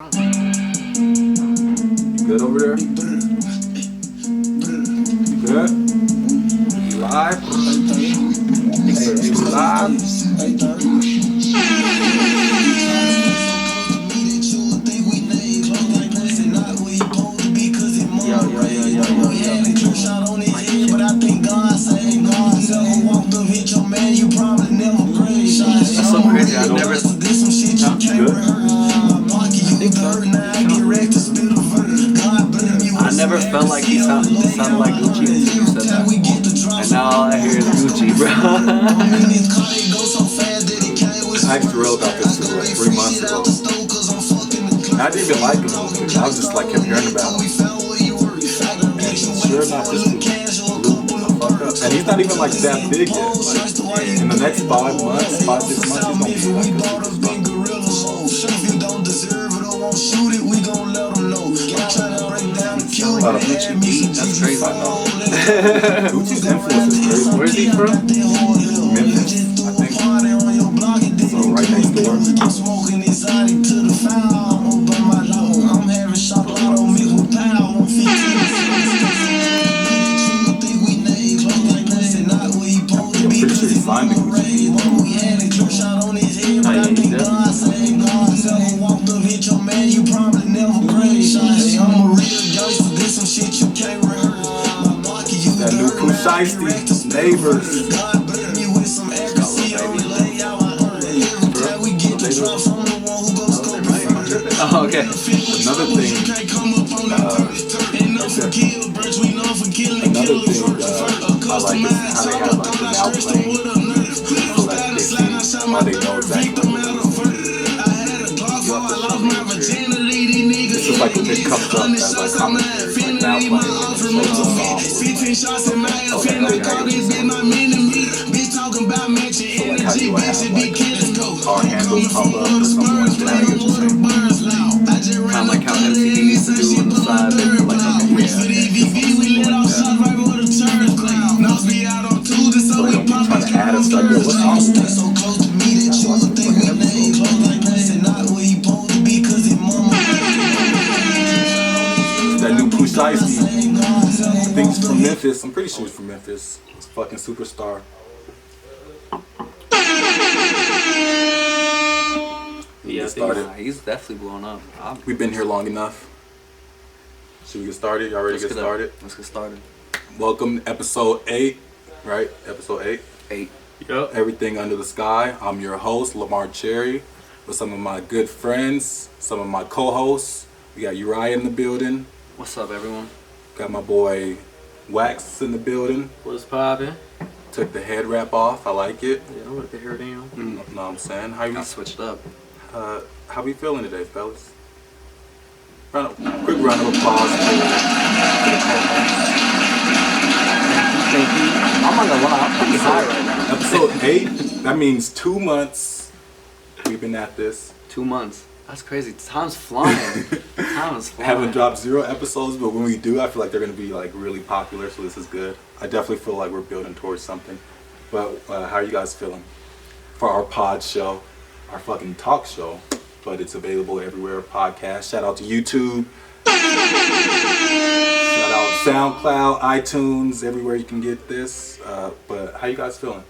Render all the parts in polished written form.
You good over there? You good? You live? You live? That's so crazy. I never. I never felt like he sounded like Gucci until you said that. And now all I hear is Gucci, bro. I drilled out this shit like 3 months ago. I didn't even like him. I was just like kept hearing about him. And sure enough, this dude blew the fuck up. And he's not even like that big yet. Like, in the next 5 months, 5-6 months, he's gonna be like a superstar. That's crazy. I know. Gucci's influence is crazy. Where's he from? Memphis, I think. So right next door. I'm pretty sure he signed to Gucci. That new Pusheisty, Neighbors. Oh, okay. Another thing, I like is how they have like the now playing, so that they see, or they know exactly what it is. This is like when it comes up as like commentary, like now playing, and it shows a song. Okay, I get what you're saying. So like how you would have like our handles pop up or something like that, I get what you're saying. Kind of like how MTV used to do on the side. They were like, okay, yeah. So they don't be trying to add us like, yo, what's wrong with that? That new Pusheisty, I think he's from Memphis. I'm pretty sure he's from Memphis. He's a fucking superstar. Yeah, started. He's definitely blown up. We've been here long enough. Should we get started? Y'all ready to get started? Let's get started. Welcome to episode 8, right? Episode 8. 8. Yep. Everything Under the Sky. I'm your host, Lamar Cherry, with some of my good friends, some of my co-hosts. We got Uriah in the building. What's up, everyone? Got my boy Wax in the building. What's poppin'? Took the head wrap off. I like it. Yeah, I'm with the hair down. You know what I'm saying? How you? I switched up. How we feeling today, fellas? Quick round of applause for the Thank you. I'm not gonna lie, I'm pretty high right now. episode 8. That means 2 months we've been at this. 2 months. That's crazy. Time's flying. Time's flying. Haven't dropped 0 episodes, but when we do, I feel like they're gonna be like really popular. So this is good. I definitely feel like we're building towards something. But how are you guys feeling for our pod show, our fucking talk show? But it's available everywhere. Podcast. Shout out to YouTube. Shout out SoundCloud, iTunes, everywhere you can get this. But how you guys feeling?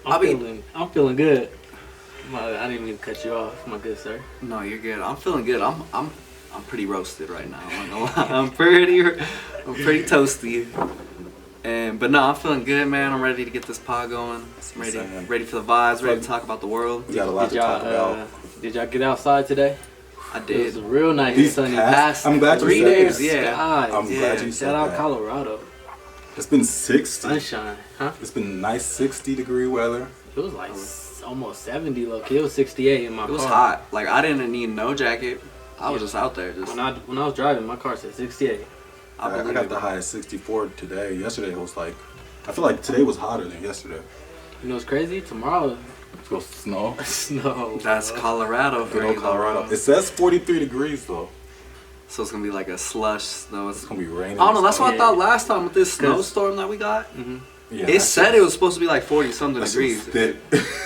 I'm feeling good. I didn't mean to cut you off, my good sir. No, you're good. I'm feeling good. I'm pretty roasted right now. I'm not gonna lie. I'm pretty toasty. But no, I'm feeling good, man. I'm ready to get this pod going. I'm ready for the vibes. Ready to talk about the world. We got a lot to talk about. Did y'all get outside today? I It did. was real nice and sunny. Past I'm glad you 3 said days. that. Yeah. God, I'm glad you said shout out that. Colorado. It's been 60. Sunshine, huh? It's been nice 60-degree weather. It was like almost 70 low key. It was 68 in my car. It was hot. Like I didn't need no jacket. I was just out there. Just When I was driving, my car said 68. I got the high at 64 today. Yesterday was like, I feel like today was hotter than yesterday. You know what's crazy? Tomorrow, It's supposed to snow. snow. that's bro. Colorado for Good old you, Colorado. bro. It says 43 degrees though. So it's gonna be like a slush snow. It's gonna be raining. I don't know. That's what I Yeah. thought last time with this 'Cause- snowstorm that we got. Mhm. Yeah, It said it was supposed to be like 40 something degrees, and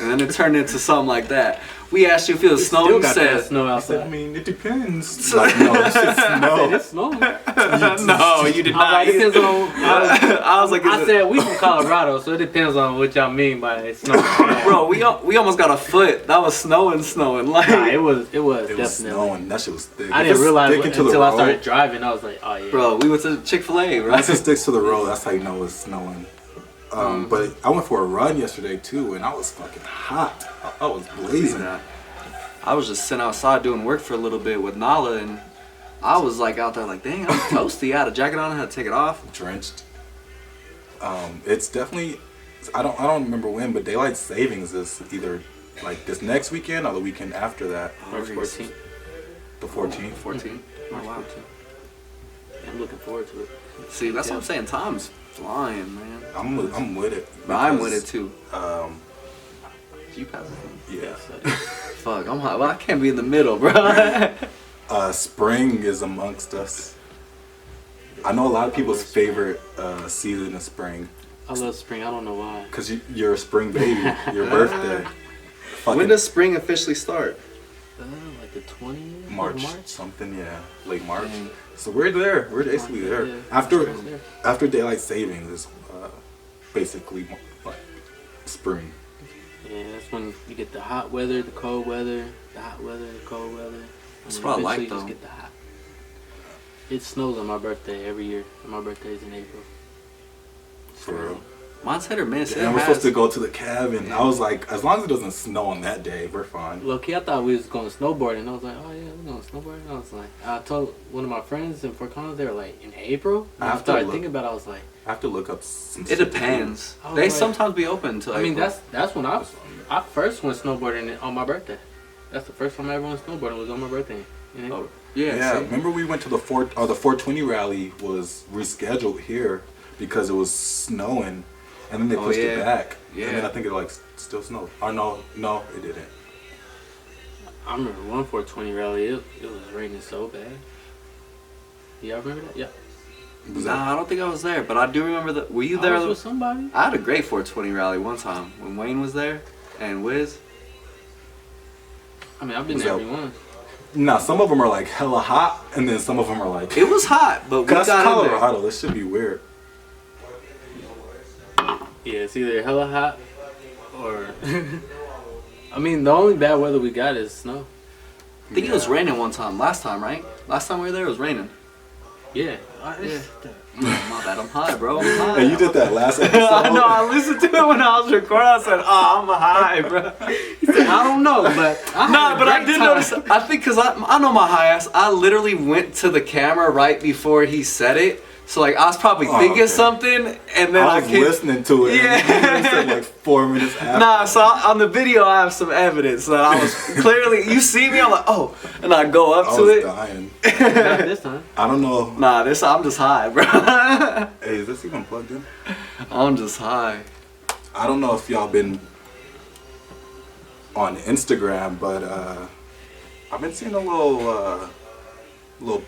then it turned into something like that. We asked you if it was snowing. You said snow outside. I mean, it depends. Like, no, it's just snow. It's snowing. No, you did not. It depends on. I was like, I said we from Colorado, so it depends on what y'all mean by snow. Bro, we almost got a foot. That was snowing. Like nah, it was definitely snowing. That shit was thick. I didn't realize until I started driving. I was like, oh yeah. Bro, we went to Chick-fil-A, right? Once it sticks to the road, that's how you know it's snowing. But I went for a run yesterday too, and I was fucking hot. I was blazing. I was just sitting outside doing work for a little bit with Nala, and I was like out there like, dang, I'm toasty. I had a jacket on, I had to take it off. Drenched. It's definitely, I don't remember when, but daylight savings is either like this next weekend or the weekend after that. March 14th. The 14th. 14. March 14th. I'm looking forward to it. See, that's what I'm saying. Time's flying, man. I'm with it. But I'm with it too. You pass it. Yeah. Fuck, I'm hot. Well, I can't be in the middle, bro. Spring is amongst us. I know a lot of people's favorite season is spring. I love spring. I don't know why. Cause you're a spring baby. Your birthday. When does spring officially start? Like the 20th March, of March? something, yeah, late March. So we're there. We're basically there. Yeah. After daylight savings is basically like spring. Yeah, that's when you get the hot weather, the cold weather, the hot weather, the cold weather. That's what I like, you though. just get the hot. It snows on my birthday every year. And my birthday is in April. For real. Mine's hit or miss. And we're supposed to go to the cabin. I was like, as long as it doesn't snow on that day, we're fine. Low-key, I thought we was going snowboarding. I was like, oh yeah, we're going snowboarding. I was like, I told one of my friends in Fort Collins, they were like, in April? And I started thinking about it, I was like, I have to look up some It depends. Oh, They right. sometimes be open until I mean, April. that's when I first went snowboarding on my birthday. That's the first time I ever went snowboarding was on my birthday. In April. Yeah, see? remember we went to the 420 rally was rescheduled here because it was snowing, and then they pushed it back. Yeah. And then I think it like still snowed. Oh no, it didn't. I remember one 420 rally. It was raining so bad. Y'all remember that? Yeah. Nah, I don't think I was there, but I do remember that. Were you I there? was with somebody. I had a great 420 rally one time when Wayne was there and Wiz. I mean, I've been Was there that- every once. Nah, some of them are like hella hot, and then some of them are like. It was hot, but we That's got in there. Colorado. This should be weird. Yeah, it's either hella hot or. I mean, the only bad weather we got is snow. I think it was raining one time. Last time, right? Last time we were there, it was raining. Yeah. My bad, I'm high, bro. I'm high. Hey, you did that last episode. I know. I listened to it when I was recording. I said, "Oh, I'm high, bro." He said, I don't know, but Nah, but I did notice. I think because I know my high ass. I literally went to the camera right before he said it. So like I was probably thinking something, and then I was listening to it. Yeah. And you said like 4 minutes after. Nah, so on the video I have some evidence that I was clearly. You see me, I'm like, oh, and I go up I to was it. dying. Not this time. I don't know. Nah, I'm just high, bro. Hey, is this even plugged in? I'm just high. I don't know if y'all been on Instagram, but I've been seeing a little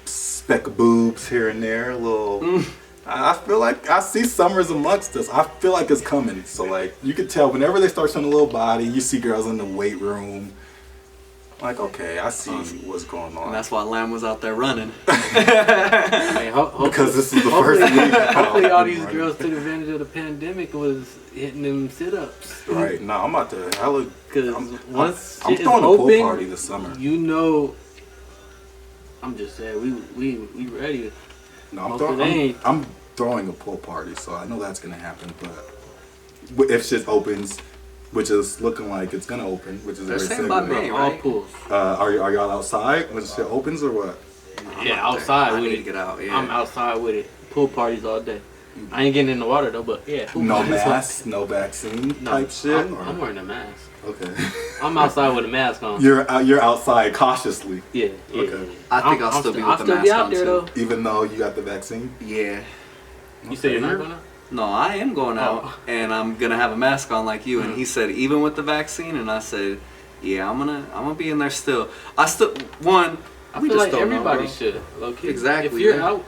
speck of boobs here and there. A little. I feel like I see summer's amongst us. I feel like it's coming. So like you can tell whenever they start showing a little body, you see girls in the weight room. Like, okay, I see what's going on. And that's why Lamb was out there running. I mean, Because this is the first week. Hopefully all these girls took advantage of the pandemic was hitting them sit-ups. Right, no, I'm about to. Because once I'm shit is throwing a pool open, party this summer. you know, I'm just saying, we ready. No, Hopefully I'm throwing a pool party, so I know that's gonna happen. But if shit opens, which is looking like it's gonna open, which is They're very saying by segue. May, All right? pools. Are y'all outside when shit opens or what? Yeah, outside I with need it. to get out. Yeah. I'm outside with it. Pool parties all day. I ain't getting in the water though, but yeah. Pool No parties. mask, no vaccine No, type shit. I'm wearing a mask. Okay. I'm outside with a mask on. You're outside cautiously, Yeah. Okay. I think I'll still be with the I'll still mask be out on, there too. though. even though you got the vaccine. Yeah. You said you're not going out? No, I am going out, and I'm gonna have a mask on like you. And he said even with the vaccine, and I said, yeah, I'm gonna be in there still. I I We feel just like don't know, everybody bro. should. Low key. Exactly, If you're man.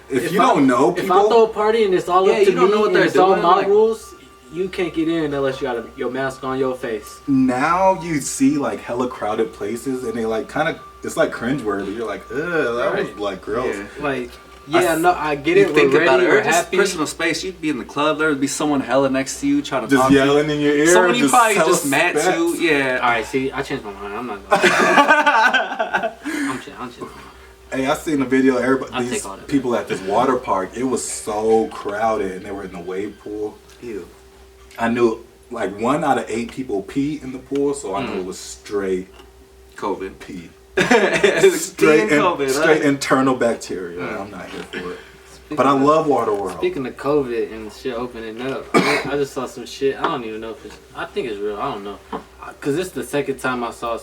If you don't know if I throw people, a party and it's all Yeah, up to you don't me know what and they're it's all doing, my like- rules, you can't get in unless you got your mask on your face. now you see like hella crowded places and they like kind of, it's like cringeworthy. You're like, ugh, that was Right. like gross. Yeah. Like, yeah, no, I get You it. think We're about ready. it, We're or just happy. personal space. You'd be in the club, there would be someone hella next to you trying to Just talk to you. yelling in your ear. Someone you just probably hella just met specs. to, yeah. All right, see, I changed my mind. I'm not going. I'm changing. Hey, I seen a video. I'll Everybody, these take all that people at this water park. It was so crowded, and they were in the wave pool. Ew. I knew like 1 out of 8 people pee in the pool, so I knew it was straight COVID. pee. Straight COVID. Straight internal bacteria. I'm not here for it. But I love Water World. Speaking of COVID and shit opening up, I just saw some shit. I don't even know if it's. I think it's real. I don't know, cause this is the second time I saw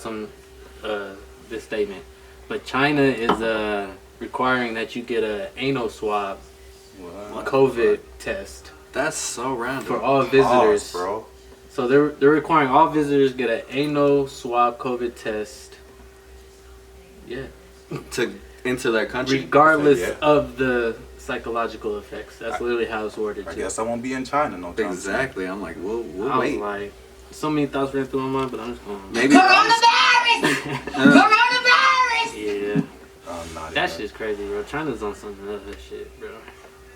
this statement. But China is requiring that you get a anal swab COVID test That's so random. for all visitors. Pause, bro. So they're requiring all visitors get an anal swab COVID test. Yeah. To enter their country. Regardless Yeah. of the psychological effects. That's literally how it's worded. I too. guess I won't be in China no time. Exactly. I'm like, we'll I was wait. like, so many thoughts ran through my mind, but I'm just going. Maybe. Coronavirus! Yeah, I'm not that in shit's crazy, bro. China's on some other shit, bro.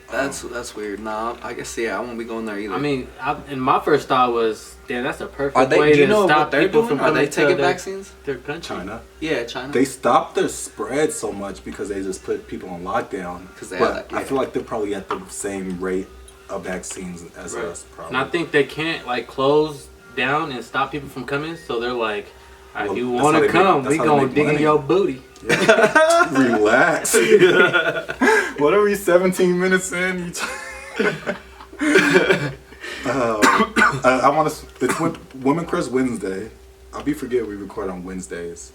That's weird. Nah, I guess I won't be going there either. I mean, and my first thought was, damn, that's a perfect are they? way Do you to know stop what they're people doing? from Are they coming to taking their, vaccines? their country. China. Yeah, China. They stopped their spread so much because they just put people on lockdown. 'Cause they but had that, I yeah. feel like they're probably at the same rate of vaccines as Right. us. Probably. And I think they can't like close down and stop people from coming, so they're like, all right, Well, you that's want how to they come? make- We that's how they gonna make dig in money. your booty. Relax. What are we 17 minutes in? I want to. It's Women Crush Wednesday. I'll be forget we record on Wednesdays.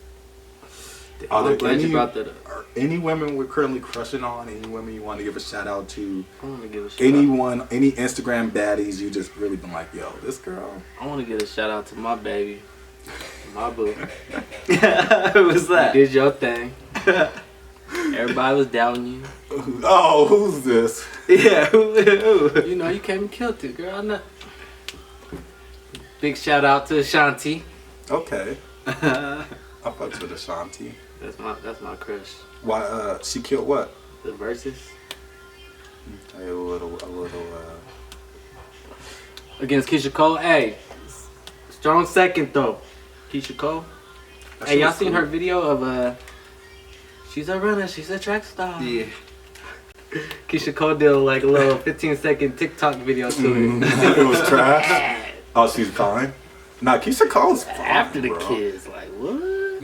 Are I'm there glad you any, brought that up. are any women we're currently crushing on? Any women you want to give a shout out to? I want to give a shout Anyone? Any Instagram baddies you just really been like, yo, this girl? I want to give a shout out to my baby, my boo. Who was You that? did your thing. Everybody was doubting you. Oh, who's this? Yeah. Who? You know, you came and killed it, girl. I'm not. Big shout out to Asante. Okay. I fucked with Asante. That's my crush. Why? She killed what? The verses A little. against Keisha Cole. Hey, strong second though. Keisha Cole. That Hey, shit y'all was seen cool. her video of she's a runner, she's a track star. Yeah. Keisha Cole did like a little 15-second TikTok video to it. It was trash. Oh, she's fine. Nah, Keisha Cole's fine, After the bro. kids, like what?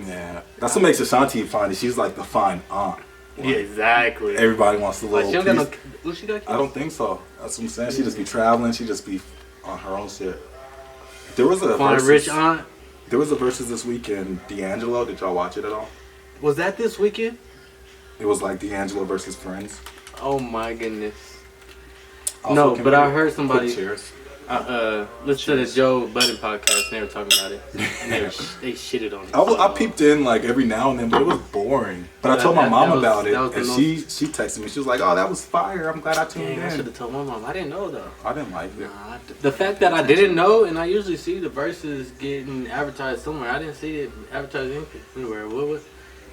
Yeah, that's what makes Ashanti fine. She's like the fine aunt. Like, Yeah, exactly. Everybody wants the Like little she don't got piece. no. She got kids? I don't think so. That's what I'm saying. She just be traveling. She just be on her own shit. There was a Fine versus, rich aunt. There was a versus this weekend. D'Angelo. Did y'all watch it at all? Was that this weekend? It was like D'Angelo versus Friends. Oh my goodness. Also, No, can but we I heard put somebody- cheers. Listen to the Joe Budden podcast and they were talking about it. And they shitted on it. I peeped in like every now and then, but it was boring. But I told my mom about it, that was the and most- she texted me. She was like, "Oh, that was fire! I'm glad I tuned Dang, I should in." have told my mom. I didn't know though. I didn't like it. The fact that I didn't know, and I usually see the verses getting advertised somewhere. I didn't see it advertised anywhere. What was?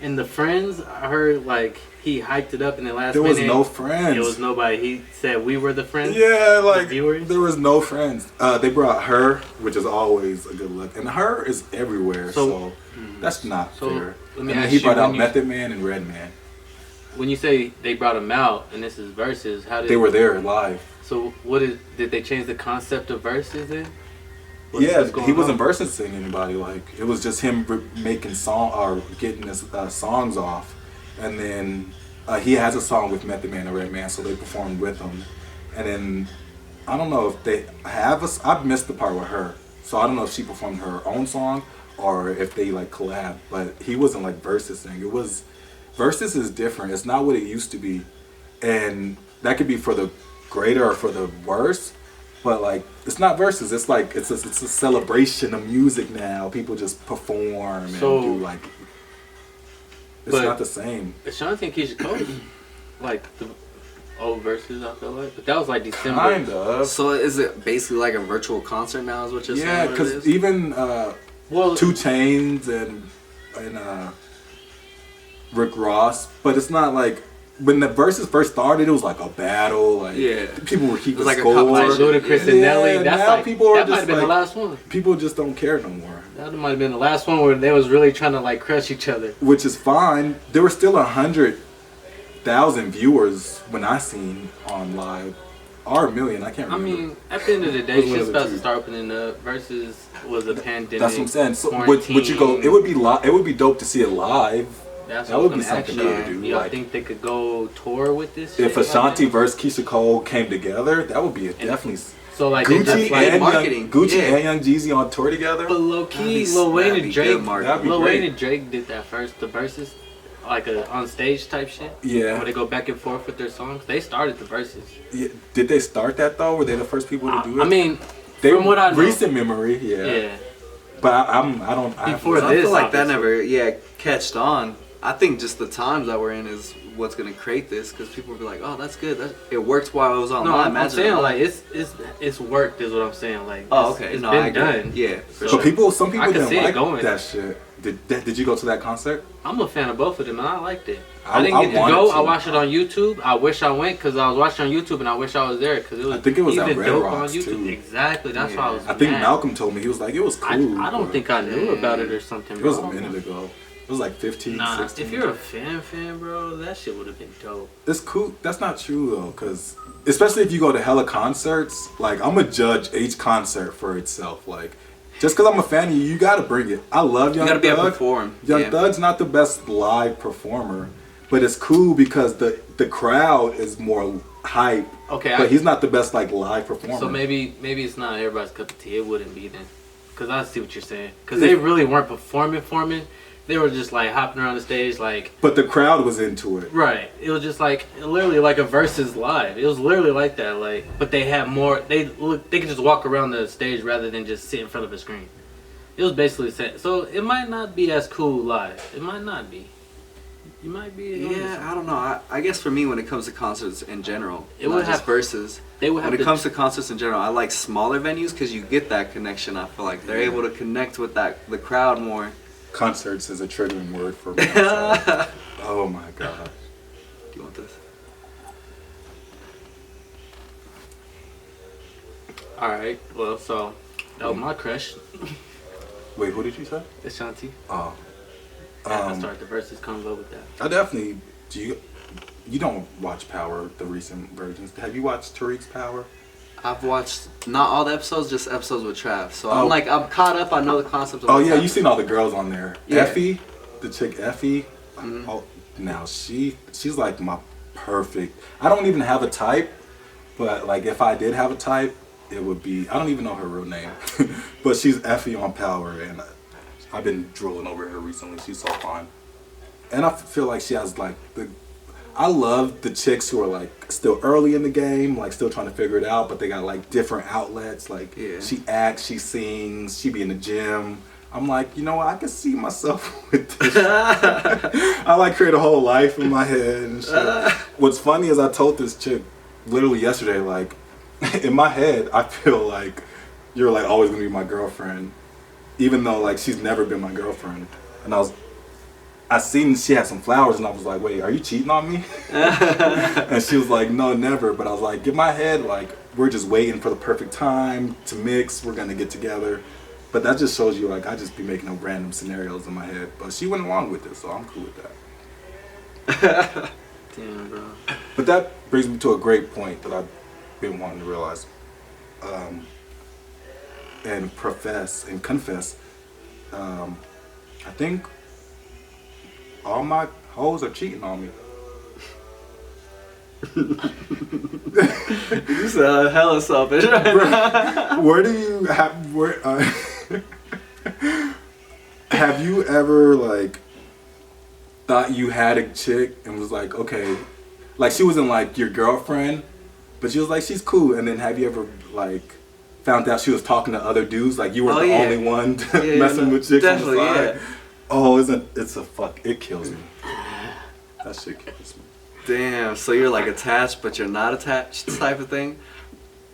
In the Friends, I heard like he hyped it up in the last There was minute. no friends. It was nobody. He said we were the friends. Yeah, like viewers? there was no friends. They brought her, which is always a good look, and her is everywhere. So, that's not So, fair. let me And then ask he you, brought out when you- Method Man and Redman. When you say they brought him out, and this is verses, how did They were there live. So did they change the concept of verses then? Yeah, What's going he wasn't on? versing anybody. Like it was just him making song or getting his songs off, and then he has a song with Method Man and Redman, so they performed with him. And then I don't know if they have I've missed the part with her, so I don't know if she performed her own song or if they like collab. But he wasn't like versing. It was versus is different. It's not what it used to be, and that could be for the greater or for the worse. But like, it's not verses. It's like it's a celebration of music now. People just perform and So- do like. It's not the same. Asante and Keisha Cole, like the old verses, I feel like, but that was like December. Kind of. So is it basically like a virtual concert now? Is what you're saying? Yeah, because even 2 Chainz and Rick Ross, but it's not like when the verses first started, it was like a battle. Like people were keeping like score. Like Ludacris and Nelly. That's now like, people are that might just have been the last one. People just don't care no more. That might have been the last one where they was really trying to like crush each other. Which is fine. There were still 100,000 viewers when I seen on live, or a million. I can't remember. I mean, at the end of the day, shit's about to start opening up. Versus was a pandemic. That's what I'm saying. So would you go? It would be It would be dope to see it live. That would be something to do. You like, think they could go tour with this? If shit Ashanti versus Keisha Cole came together, that would be definitely. So like Gucci and marketing. Gucci and Young Jeezy on tour together. But low key, Lil Wayne and Drake. Lil Wayne and Drake did that first. The verses, like a on stage type shit. Yeah. Where they go back and forth with their songs. They started the verses. Yeah. Did they start that though? Were they the first people to do it? I mean, from what I know, recent memory, yeah. But I don't. Before I feel like that obviously. never catched on. I think just the times that we're in is what's gonna create this, because people will be like, "Oh, that's good. It worked while it was on." No, I'm saying like it's worked is what I'm saying. Like it's been done. Yeah, for sure. Some people didn't like going. that shit. Did you go to that concert? I'm a fan of both of them, and I liked it. I didn't get to go. I watched it on YouTube. I wish I went because I was watching on YouTube, and I wish I was there because it was. I think it was even at Red dope Rocks on YouTube. too. Exactly, that's why I was. I think mad. Malcolm told me he was like it was cool. I don't think I knew about it or something. It was a minute ago. It was like 15, 16. If you're a fan, bro, that shit would have been dope. It's cool. That's not true though, because especially if you go to hella concerts, like I'm gonna judge each concert for itself. Like just because I'm a fan of you, you gotta bring it. I love Young Thug. You gotta be able to perform. Young Thug's not the best live performer, but it's cool because the crowd is more hype. Okay, but he's not the best like live performer. So maybe it's not everybody's cup of tea. It wouldn't be then, because I see what you're saying. Because they really weren't performing. They were just like hopping around the stage like. But the crowd was into it. Right. It was just like literally like a versus live. It was literally like that. Like, but they had more. They could just walk around the stage rather than just sit in front of a screen. It was basically set. So it might not be as cool live. It might not be. You might be. Yeah, I don't know. I guess for me, when it comes to concerts in general, it would have verses. They would have. When it comes to concerts in general, I like smaller venues because you get that connection. I feel like they're able to connect with the crowd more. Concerts is a triggering word for me. Oh my god. Do you want this? Alright, well, so that was my crush. Wait, who did you say? Ashanti. Oh. I started the verses convo with that. I definitely. You don't watch Power, the recent versions. Have you watched Tariq's Power? I've watched not all the episodes, just episodes with Trav. So I'm caught up. I know the concept of. Oh yeah, you've seen all the girls on there. Yeah. Effie, the chick Effie. Mm-hmm. Oh, now she's like my perfect. I don't even have a type, but like if I did have a type, it would be. I don't even know her real name, but she's Effie on Power, and I've been drooling over her recently. She's so fun, and I feel like she has like the. I love the chicks who are like still early in the game, like still trying to figure it out, but they got like different outlets. Like she acts, she sings, she be in the gym. I'm like, you know what? I can see myself with this. I like create a whole life in my head and shit. What's funny is I told this chick literally yesterday, like in my head, I feel like you're like always gonna be my girlfriend, even though like she's never been my girlfriend. And I seen she had some flowers and I was like, wait, are you cheating on me? And she was like, no, never. But I was like, in my head, like, we're just waiting for the perfect time to mix. We're going to get together. But that just shows you, like, I just be making up random scenarios in my head. But she went along with it, so I'm cool with that. Damn, bro. But that brings me to a great point that I've been wanting to realize. And confess. I think all my hoes are cheating on me. You sound hella selfish right now. Where do you have have you ever like thought you had a chick and was like, okay, like she wasn't like your girlfriend, but she was like, she's cool, and then have you ever like found out she was talking to other dudes, like you were the only one messing with chicks on the side? Oh, it kills me. That shit kills me. Damn, so you're like attached, but you're not attached type of thing?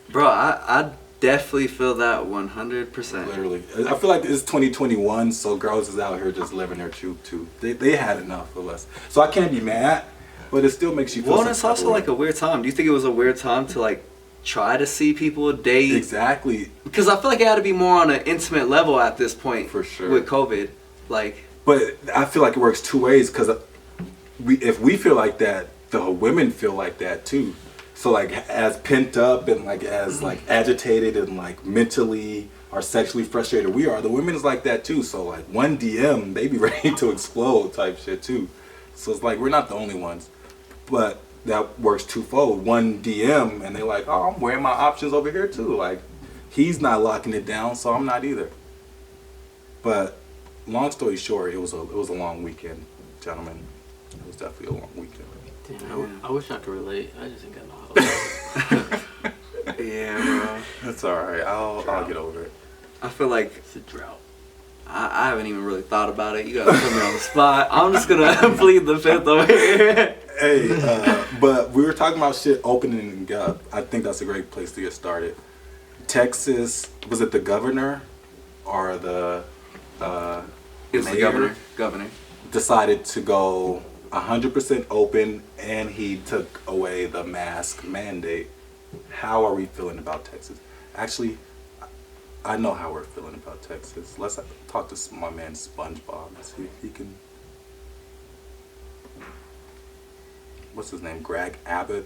Bro, I definitely feel that 100%. Literally. I feel like it's 2021, so girls is out here just living their truth too. They had enough of us. So I can't be mad, but it still makes you feel Well, and it's also like a weird time. Do you think it was a weird time to like try to see people date? Exactly. Because I feel like it had to be more on an intimate level at this point. For sure. With COVID. Like. But I feel like it works two ways, because if we feel like that, the women feel like that too. So like as pent up and like as like agitated and like mentally or sexually frustrated we are, the women is like that too. So like one DM, they be ready to explode type shit too. So it's like we're not the only ones, but that works twofold. One DM and they like, oh, I'm weighing my options over here too. Like he's not locking it down, so I'm not either. But long story short, it was a long weekend, gentlemen. It was definitely a long weekend. Damn, I wish I could relate. I just ain't got no house. Yeah, bro. That's all right. I'll get over it. I feel like It's a drought. I haven't even really thought about it. You gotta put me on the spot. I'm just gonna plead the fifth over here. Hey, but we were talking about shit opening up. I think that's a great place to get started. Texas, was it the governor or the It's the mayor? governor. Decided to go 100% open, and he took away the mask mandate. How are we feeling about Texas? Actually, I know how we're feeling about Texas. Let's talk to my man SpongeBob. See if he can. What's his name? Greg Abbott.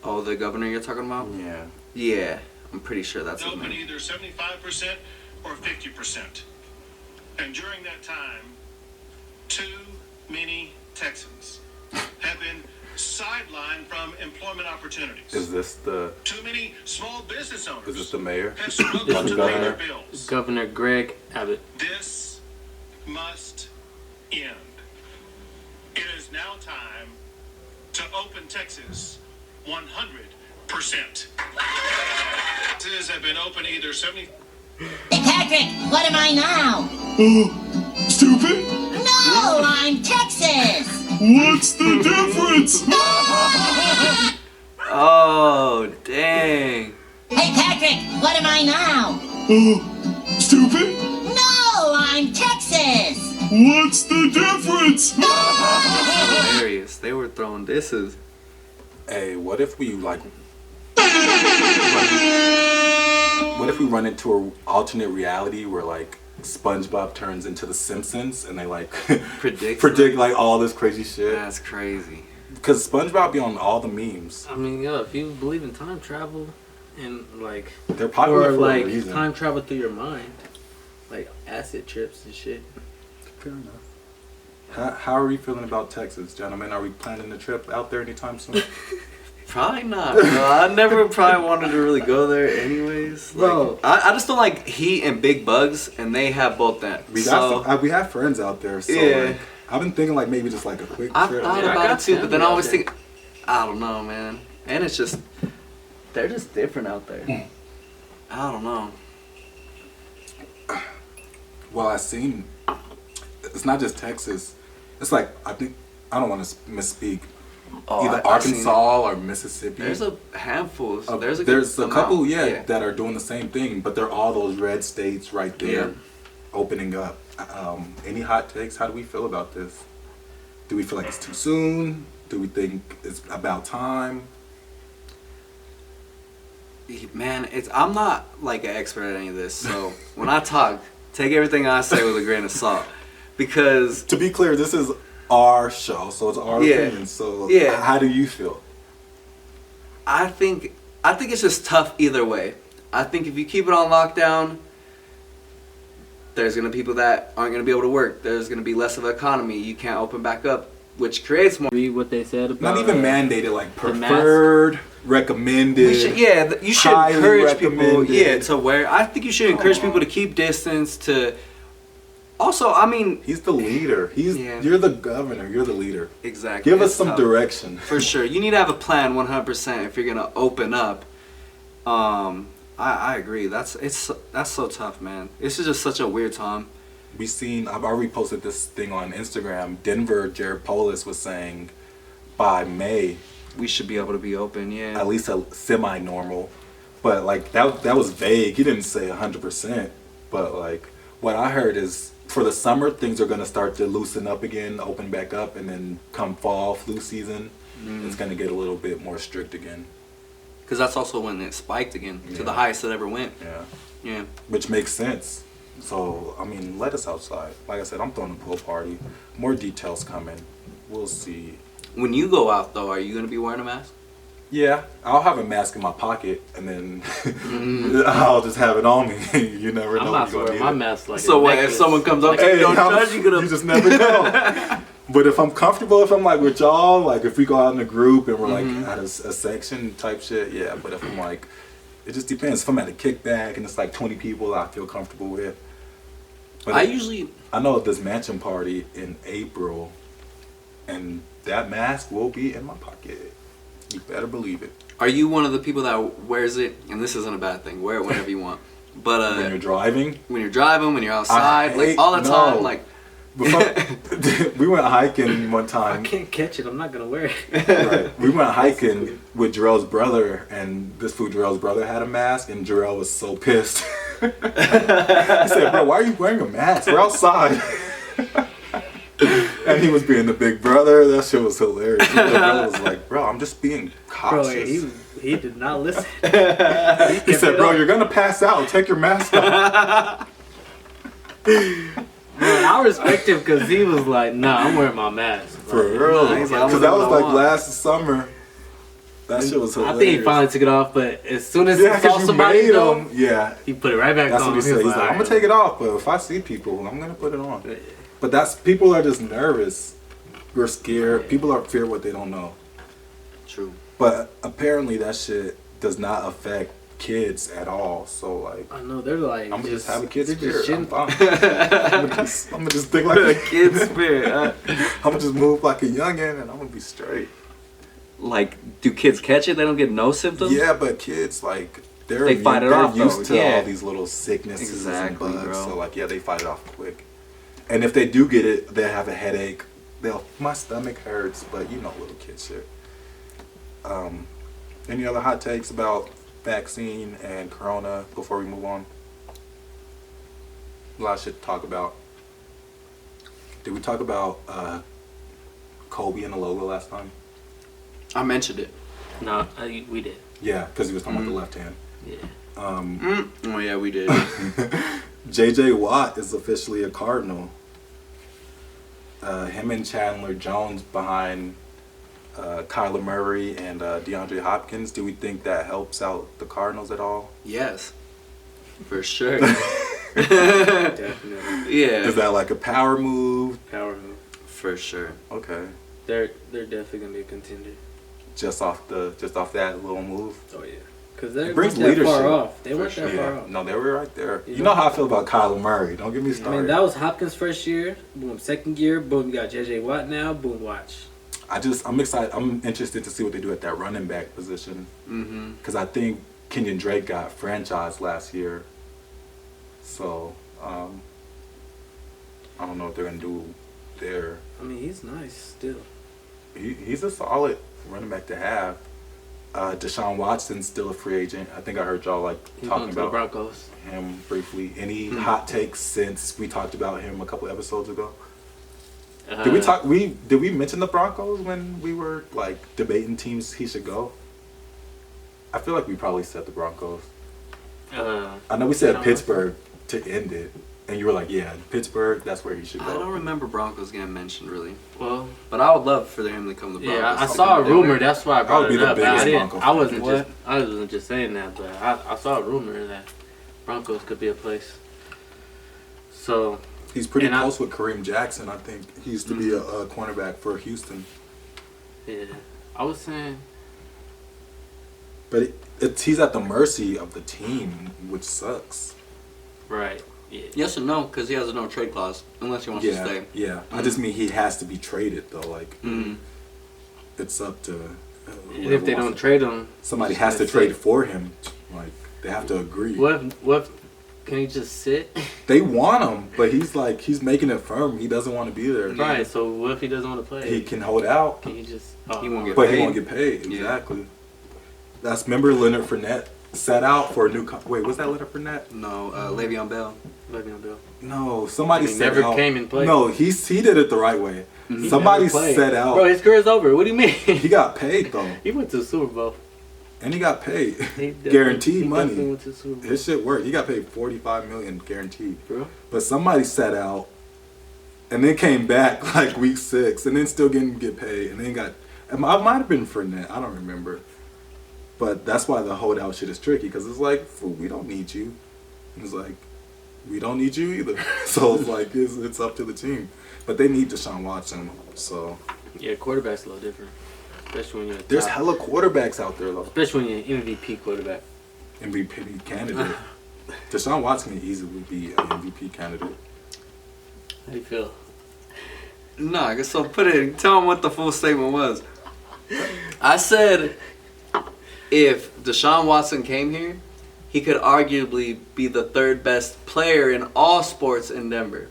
Oh, the governor you're talking about? Yeah. Yeah, I'm pretty sure that's his Open name. either 75% or 50%. And during that time, too many Texans have been sidelined from employment opportunities. Is this the? Too many small business owners Is this the mayor? have struggled Is to the pay their governor? bills. Governor Greg Abbott. This must end. It is now time to open Texas 100%. Texas have been open either 70. Hey, Patrick, what am I now? Stupid? No, I'm Texas. What's the difference? Oh, dang. Hey, Patrick, what am I now? Stupid? No, I'm Texas. What's the difference? Hilarious. They were throwing disses. Hey, what if we like? What if we run into an alternate reality where like SpongeBob turns into the Simpsons and they like Predict like all this crazy shit? That's crazy. Because SpongeBob be on all the memes. I mean, yo, if you believe in time travel and like, They're popular or for like a reason. time travel through your mind, like acid trips and shit. Fair enough. How are we feeling about Texas, gentlemen? Are we planning a trip out there anytime soon? Probably not, bro. I never probably wanted to really go there anyways. Like, Bro. I just don't like heat and big bugs, and they have both that. We So, got we have friends out there, so Yeah. like, I've been thinking like maybe just like a quick I've trip. thought Yeah, I about got it too, but then I family always out there. think, I don't know, man. And it's just, they're just different out there. I don't know. Well, I seen it's not just Texas. It's like I don't want to misspeak. Oh, Either I've seen Arkansas or Mississippi. There's a handful. There's a, there's good a couple, amount. that are doing the same thing, but they're all those red states right there, Yeah. opening up. Any hot takes? How do we feel about this? Do we feel like it's too soon? Do we think it's about time? Man, I'm not like an expert at any of this, so when I talk, take everything I say with a grain of salt, because To be clear, this is our show, so it's our Yeah. opinion. So Yeah. how do you feel? I think it's just tough either way. I think if you keep it on lockdown, there's gonna be people that aren't gonna be able to work. There's gonna be less of an economy. You can't open back up, which creates more. Read what they said about Not even mandated, like the mask. preferred, recommended. You should highly encourage people. recommended. Yeah, to wear. I think you should encourage people to keep distance. To also, I mean, He's the leader. Yeah. You're the governor. You're the leader. exactly. Give us it's some tough. direction. For sure. You need to have a plan 100% if you're going to open up. I agree. That's so tough, man. This is just such a weird time. I've already posted this thing on Instagram. Denver, Jared Polis was saying by May, We should be able to be open, yeah. at least a semi-normal. But like that was vague. He didn't say 100%. But like what I heard is for the summer, things are going to start to loosen up again, open back up, and then come fall flu season, it's going to get a little bit more strict again. Because that's also when it spiked again to the Yeah. highest it ever went. Yeah. Yeah. Which makes sense. So, I mean, let us outside. Like I said, I'm throwing a pool party. More details coming. We'll see. When you go out, though, are you going to be wearing a mask? Yeah, I'll have a mask in my pocket, and then I'll just have it on me. You never know. I'm not wearing my mask like So a what, if necklace. someone comes up to Hey, you, don't judge, you just never know. But if I'm comfortable, if I'm like with y'all, like if we go out in a group and we're like at a section type shit, yeah. But if I'm like, it just depends. If I'm at a kickback and it's like 20 people, I feel comfortable with. But I know this mansion party in April, and that mask will be in my pocket. You better believe it. Are you one of the people that wears it? And this isn't a bad thing. Wear it whenever you want. But When you're driving, when you're outside, like hate- all the time, no. like before, we went hiking one I time. can't catch it. I'm not gonna wear it. Right. We went hiking with Jarrell's brother, and this fool Jarrell's brother had a mask, and Jarrell was so pissed. He said, "Bro, why are you wearing a mask? We're outside." And he was being the big brother. That shit was hilarious. The brother was like, "Bro, I'm just being Bro, cautious." he did not listen. He said, "Bro, you're gonna pass out. Take your mask off." Man, I respect him because he was like, "Nah, I'm wearing my mask." For real. nah, he's like, I'm Because gonna that do was what I like want. last summer. That shit was I hilarious. think he finally took it off, but as soon as Yeah, he saw because you somebody made though, him. Yeah. he put it right back That's on. what he said. He's like, I'm gonna take it off, but if I see people, I'm gonna put it on. But people are just nervous. We're scared. People are fear what they don't know. True. But apparently that shit does not affect kids at all. So like, I know they're like, I'm gonna just have a kid's they're just spirit. I'm shitting- fine. I'm gonna just think like The a kid spirit. I'm gonna just move like a youngin' and I'm gonna be straight. Like, do kids catch it? They don't get no symptoms? Yeah, but kids like They they're fight it they're off, used though, to yeah. all these little sicknesses Exactly, and bugs. bro. So like, yeah, they fight it off quick. And if they do get it, they have a headache. My stomach hurts, but you know, little kid shit. Any other hot takes about vaccine and corona before we move on? A lot of shit to talk about. Did we talk about Kobe and the logo last time? I mentioned it. No, we did. Yeah, because he was talking about the left hand. Yeah. Oh, yeah, we did. JJ Watt is officially a Cardinal. Him and Chandler Jones behind Kyler Murray and DeAndre Hopkins. Do we think that helps out the Cardinals at all? Yes. For sure. Definitely. Yeah. Is that like a power move? Power move. For sure. Okay, They're definitely gonna be a contender. just off that little move. Oh yeah. Because they It brings weren't that far leadership. off. They weren't that far Yeah, off. no, they were right there. You You know- know how I feel about Kyler Murray. Don't get me I started. mean, that was Hopkins' first year. Boom, second year. Boom, you got JJ Watt now. Boom, watch. I'm excited. I'm interested to see what they do at that running back position. Mm-hmm. Because I think Kenyon Drake got franchised last year. So, I don't know what they're going to do there. I mean, he's nice still. He's a solid running back to have. Deshaun Watson's still a free agent. I think I heard y'all like He's talking going to the about Broncos. him briefly. Any hot takes since we talked about him a couple episodes ago? Did we mention the Broncos when we were like debating teams he should go? I feel like we probably said the Broncos. I know we said no, Pittsburgh to end it, and you were like, "Yeah, Pittsburgh. That's where he should I go." don't remember Broncos getting mentioned really, Well, but I would love for him to come to Broncos. yeah, I saw a rumor. That's why I That brought would be it the up. biggest I didn't. Bronco I wasn't fan. just. I wasn't just saying that, but I saw a rumor that Broncos could be a place. So He's pretty And close with Kareem Jackson. I think he used to be a cornerback for Houston, yeah, I was saying. but he's at the mercy of the team, which sucks. Right. Yeah. Yes and no, because he has a no trade clause unless he wants to stay. Yeah. I just mean he has to be traded though. Like Mm-hmm. it's up to. And whoever if they wants don't to- trade him, somebody he's has to gonna trade stay. for him. Like They have to agree. What can he just sit? They want him, but he's making it firm. He doesn't want to be there. Right. So what if he doesn't want to play? He can hold out. Can he just? He won't get But paid. he won't get paid. Yeah. Exactly. That's remember Leonard Fournette set out for a new. Wait, was that Leonard Fournette? No, Le'Veon Bell. Le'Veon Bell. No, somebody He set never out. came and played. No, he did it the right way. He Somebody never played. set out. Bro, his career's over. What do you mean? He got paid though, He went to the Super Bowl. and he got paid. He definitely- Guaranteed he money. definitely went to the Super Bowl. His shit worked. He got paid $45 million guaranteed. Bro. But somebody set out, and then came back like week 6, and then still didn't get paid, and then got. It might have been Fournette. I don't remember. But that's why the holdout shit is tricky, because it's like, fool, we don't need you. It's like, we don't need you either. So it's like, it's up to the team. But they need Deshaun Watson. So Yeah, quarterback's a little different, especially when you're a there's top, hella quarterbacks out there though. especially when you're an MVP quarterback. MVP candidate. Deshaun Watson can easily be an MVP candidate. How do you feel? No, I guess so. Tell him what the full statement was. I said, if Deshaun Watson came here, he could arguably be the third best player in all sports in Denver.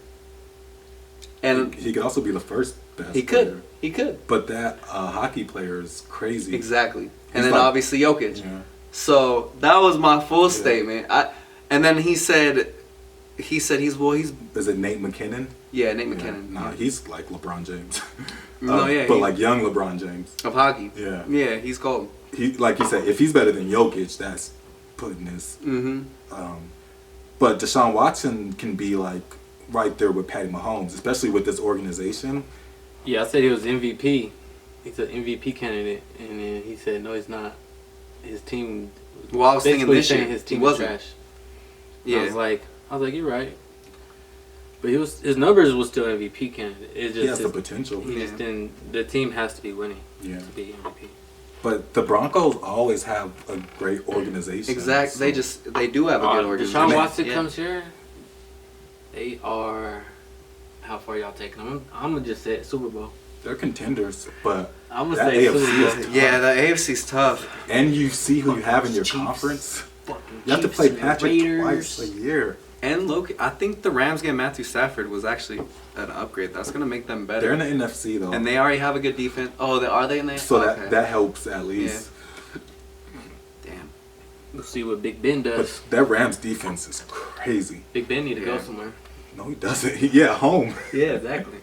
And He could also be the first best. he player. could. He could. But that hockey player is crazy. Exactly. And He's then like- obviously Jokic. Yeah. So that was my full statement. And then he said he's Is it Nate McKinnon? yeah, Nate Yeah. McKinnon. Nah, he's like LeBron James. No, yeah, but he- like young LeBron James. Of hockey. Yeah. Yeah, he's cold. He like you said, if he's better than Jokic, that's putting his. Mm-hmm. But Deshaun Watson can be like right there with Patty Mahomes, especially with this organization. Yeah, I said he was MVP. He's an MVP candidate, and then he said no, he's not. His team. Well, I was thinking basically this saying year his he team was wasn't. trash. Yeah. I was like, you're right. But his numbers was still MVP candidate. It's just He has the his- potential. He just didn't. The team has to be winning Yeah. to be MVP. But the Broncos always have a great organization. Exactly. so- They do have a good organization. Deshaun Watson Yeah. comes here. They are. How far y'all taking them? I'm gonna just say it, Super Bowl. They're contenders, but I'm gonna that say AFC Super is Bowl. tough. Yeah, the AFC's tough. And you see who you have in your Chiefs. conference. Fucking You have to Chiefs play and Patrick Raiders. twice a year. And look, I think the Rams getting Matthew Stafford was actually an upgrade. That's gonna make them better. They're in the NFC though, And they already have a good defense. Oh, are they in there? so okay. that helps at least. Damn. We'll see what Big Ben does. But that Rams defense is crazy. Big Ben need to go Yeah. somewhere. No, he doesn't. Yeah, home. Yeah, exactly.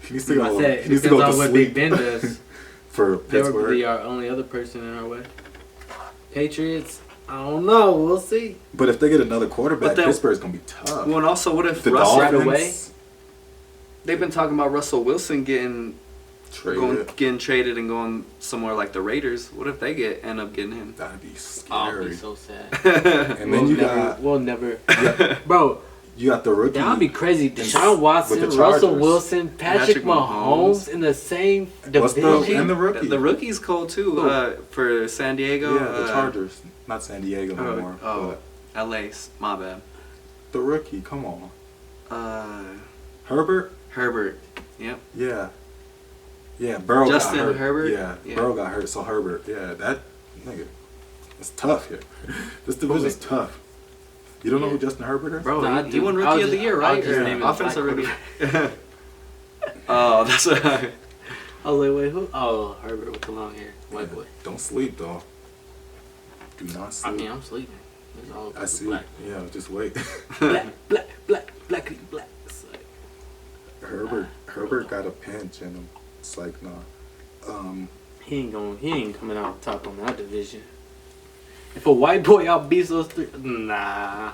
He needs to go. I said He it needs to depends go on to what sleep Big Ben does. for They would be Pittsburgh. our only other person in our way. Patriots, I don't know. We'll see. But if they get another quarterback, But then- Pittsburgh's gonna be tough. Well, and also, what if the Russell? Right Dolphins away? They've been talking about Russell Wilson getting traded and going somewhere like the Raiders. What if they end up getting him? That'd be I'll scary. be so sad. And then We'll never. Bro, you got the rookie. that would be crazy. Deshaun Watson, with the Russell Chargers. Wilson, Patrick Mahomes in the same What's division. and the rookie. The rookie's cold too. For San Diego. Yeah, the Chargers, not San Diego no more. Oh, but LA's. My bad. the rookie. Come on, Herbert. Herbert. Yep. Yeah. Yeah, Burrow Justin got hurt. Herbert? Yeah, Yeah. Burrow got hurt, so Herbert. Yeah, that nigga. It's tough here. This division's tough. You don't know who Justin Herbert is? Bro, Nah, he dude, won I'll Rookie of the just- Year, I'll right? just name it Offensive Black rookie. Oh, that's a. I was like, wait, who? Oh, Herbert with the long hair. White boy. Don't sleep though. Do not I sleep. mean, I'm sleeping. It's all I see. black. Yeah, just wait. Black. It's like, Herbert got a pinch in him. It's like nah. he ain't coming out top on that division. If a white boy outbeats those three, nah.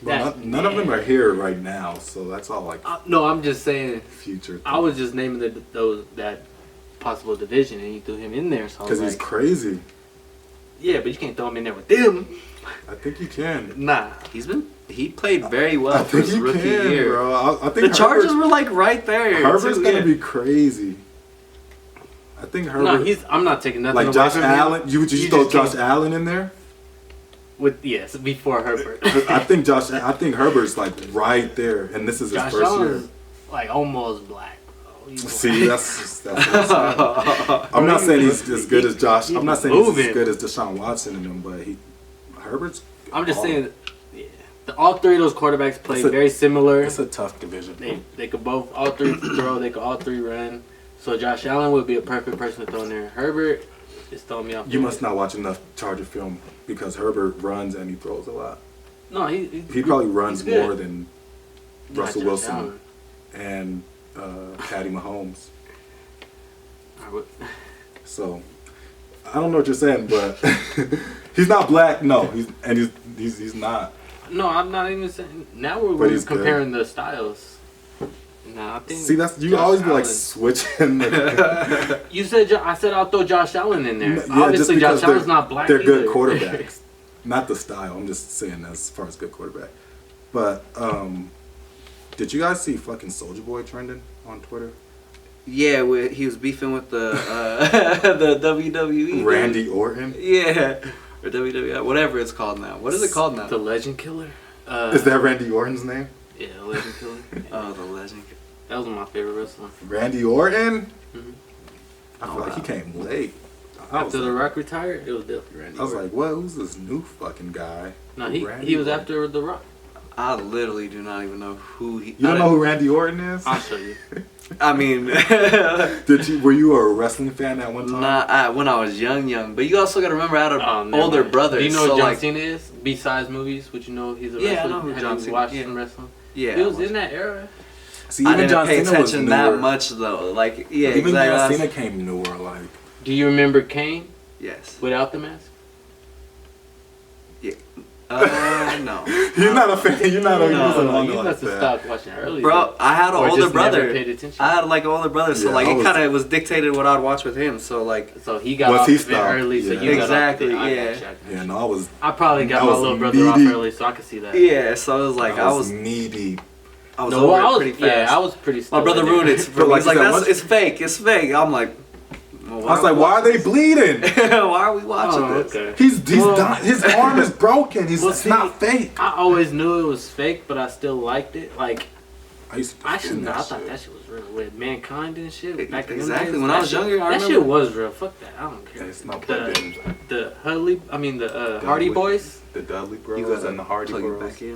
Well, That's none of them mad. are here right now, so that's all like No, I'm just saying. future. I was just naming that possible division, and you threw him in there. So I was because he's like, crazy. yeah, but you can't throw him in there with them. I think you can. Nah. He played very well I for think his you rookie can, year. bro. I The think Chargers Herbert- were like right there. Herbert's too, gonna yeah. be crazy. I think Herbert. No, I'm not taking nothing like away Josh from him. Allen. You You throw just Josh can't- Allen in there? Yes, before Herbert. I think Herbert's like right there, and this is his Josh first year. Allen's like almost black. Bro. He's See, black. that's I'm not saying he's as good as Josh. I'm not saying he's moving. as good as Deshaun Watson in him, but Herbert's. I'm just all- saying, yeah, all three of those quarterbacks play It's a- very similar. It's a tough division. They could both all three throw. They could all three run. So Josh Allen would be a perfect person to throw in there. Herbert is throwing me off. You must not watch enough Charger film because Herbert runs and he throws a lot. No, He probably runs he's good. more than Not Russell Josh Wilson Allen. and Patty Mahomes. I would- So I don't know what you're saying, but he's not black. No, he's not. No, I'm not even saying. Now But we're he's comparing the styles. No, I think. See, that's you Josh always be like Allen. switching. You said I said I'll throw Josh Allen in there. Yeah, just Obviously, because Josh Allen's not black. They're good either. quarterbacks, not the style. I'm just saying as far as good quarterback. But did you guys see fucking SouljaBoy trending on Twitter? Yeah, he was beefing with the the WWE. dude. Randy Orton. Yeah, or WWE, whatever it's called now. What is it called now? The Legend Killer. Is that Randy Orton's name? Yeah, the Legend Killer. Oh, the Legend. That was my favorite wrestler. Randy Orton. Mhm. I feel like he came late. I was After The like, Rock retired, it was definitely Randy. I was Orton. like, what? Who's this new fucking guy? No, Randy he was Orton. after The Rock. I literally do not even know who he. You don't know who Randy Orton is? I'll show you. I mean, Were you a wrestling fan at one time? when I was young. But you also got to remember, I had an Oh, never older mind. brother. Do you know so who John like, Cena is? Besides movies, would you know he's a Yeah, I wrestler? know who Have John you Cena- watched yeah. him wrestle? Yeah, He was in that era. See, I even didn't John pay Cena was attention newer. that much though. Like, yeah, Even exactly. John That's- Cena came newer. Like, Do you remember Kane Yes. without the mask? No. you're not a fan. You're not a. No, you wasn't No, on you it like must have that. stopped watching early. Bro, I had an Or older just never brother. paid attention. I had like an older brother, so Yeah, like I it was- kind of was dictated what I'd watch with him. So like, So he got Once off he a bit stopped, early, so yeah. you got Exactly, off. yeah. Yeah, no, I was. I probably got I my was little brother off knee-deep. early, so I could see that. yeah. So it was like I was knee deep. over No, it I was pretty fast. I was pretty. My still brother in there. ruined it for But me. like He's like, you said, that's once- it's fake. It's fake. I'm like, well, I was like, why are they bleeding? why are we watching Oh, this? okay. He's Well- dying. His arm is broken. He's Well, it's see, not fake. I always knew it was fake, but I still liked it. Like, I used to actually, defend no, I that thought shit. that shit was real. With Mankind and shit. Back in them Exactly, days, when I that was shit- younger, I that shit remember- was real. Fuck that. I don't care. It's not The plugged in. the Hardy Boys. The Dudley Bros You gotta and the Hardy plug it Bros. back in.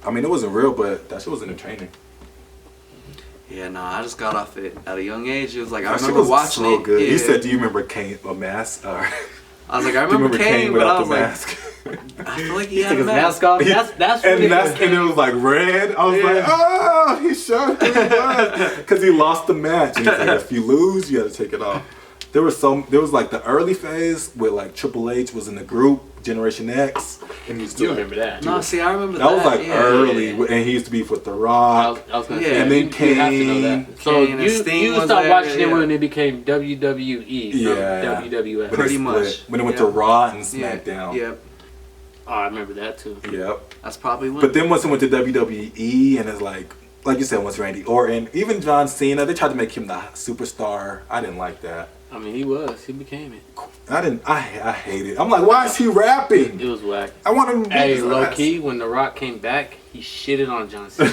I mean, it wasn't real, but that shit was entertaining. Yeah, no, I just got off it at a young age. It was like I That shit remember was watching so it. good. Yeah. You said, "Do you remember Kane a mask?" Or, I was like, I do you remember Kane, but I without was the like, mask? I feel like he He had took a his mask off. That's and when that's and it was like red. I was like, oh, he showed who he was because he lost the match. And he's like, if you lose, you got to take it off. There was like the early phase where like Triple H was in the group Generation X, and he used to You like, remember that? No, see, I remember that was like yeah, early, yeah. and he used to be with The I Rock. was gonna Yeah. say, And then you have to know Kane. that. So Kane and you Sting was stopped there, watching it yeah. when it became WWE from Yeah. WWF. When they Pretty split. much. When it went Yeah. to Raw and Yeah, SmackDown. Yep, Oh, I remember that too. Yep. that's probably when. But then once it went to WWE, and it's like you said, once Randy Orton, even John Cena, they tried to make him the superstar. I didn't like that. I mean, he became it. I hate it. I'm like, why is he rapping? It was whack. I want him to beat Hey, his low ass. key, when The Rock came back, he shitted on John Cena.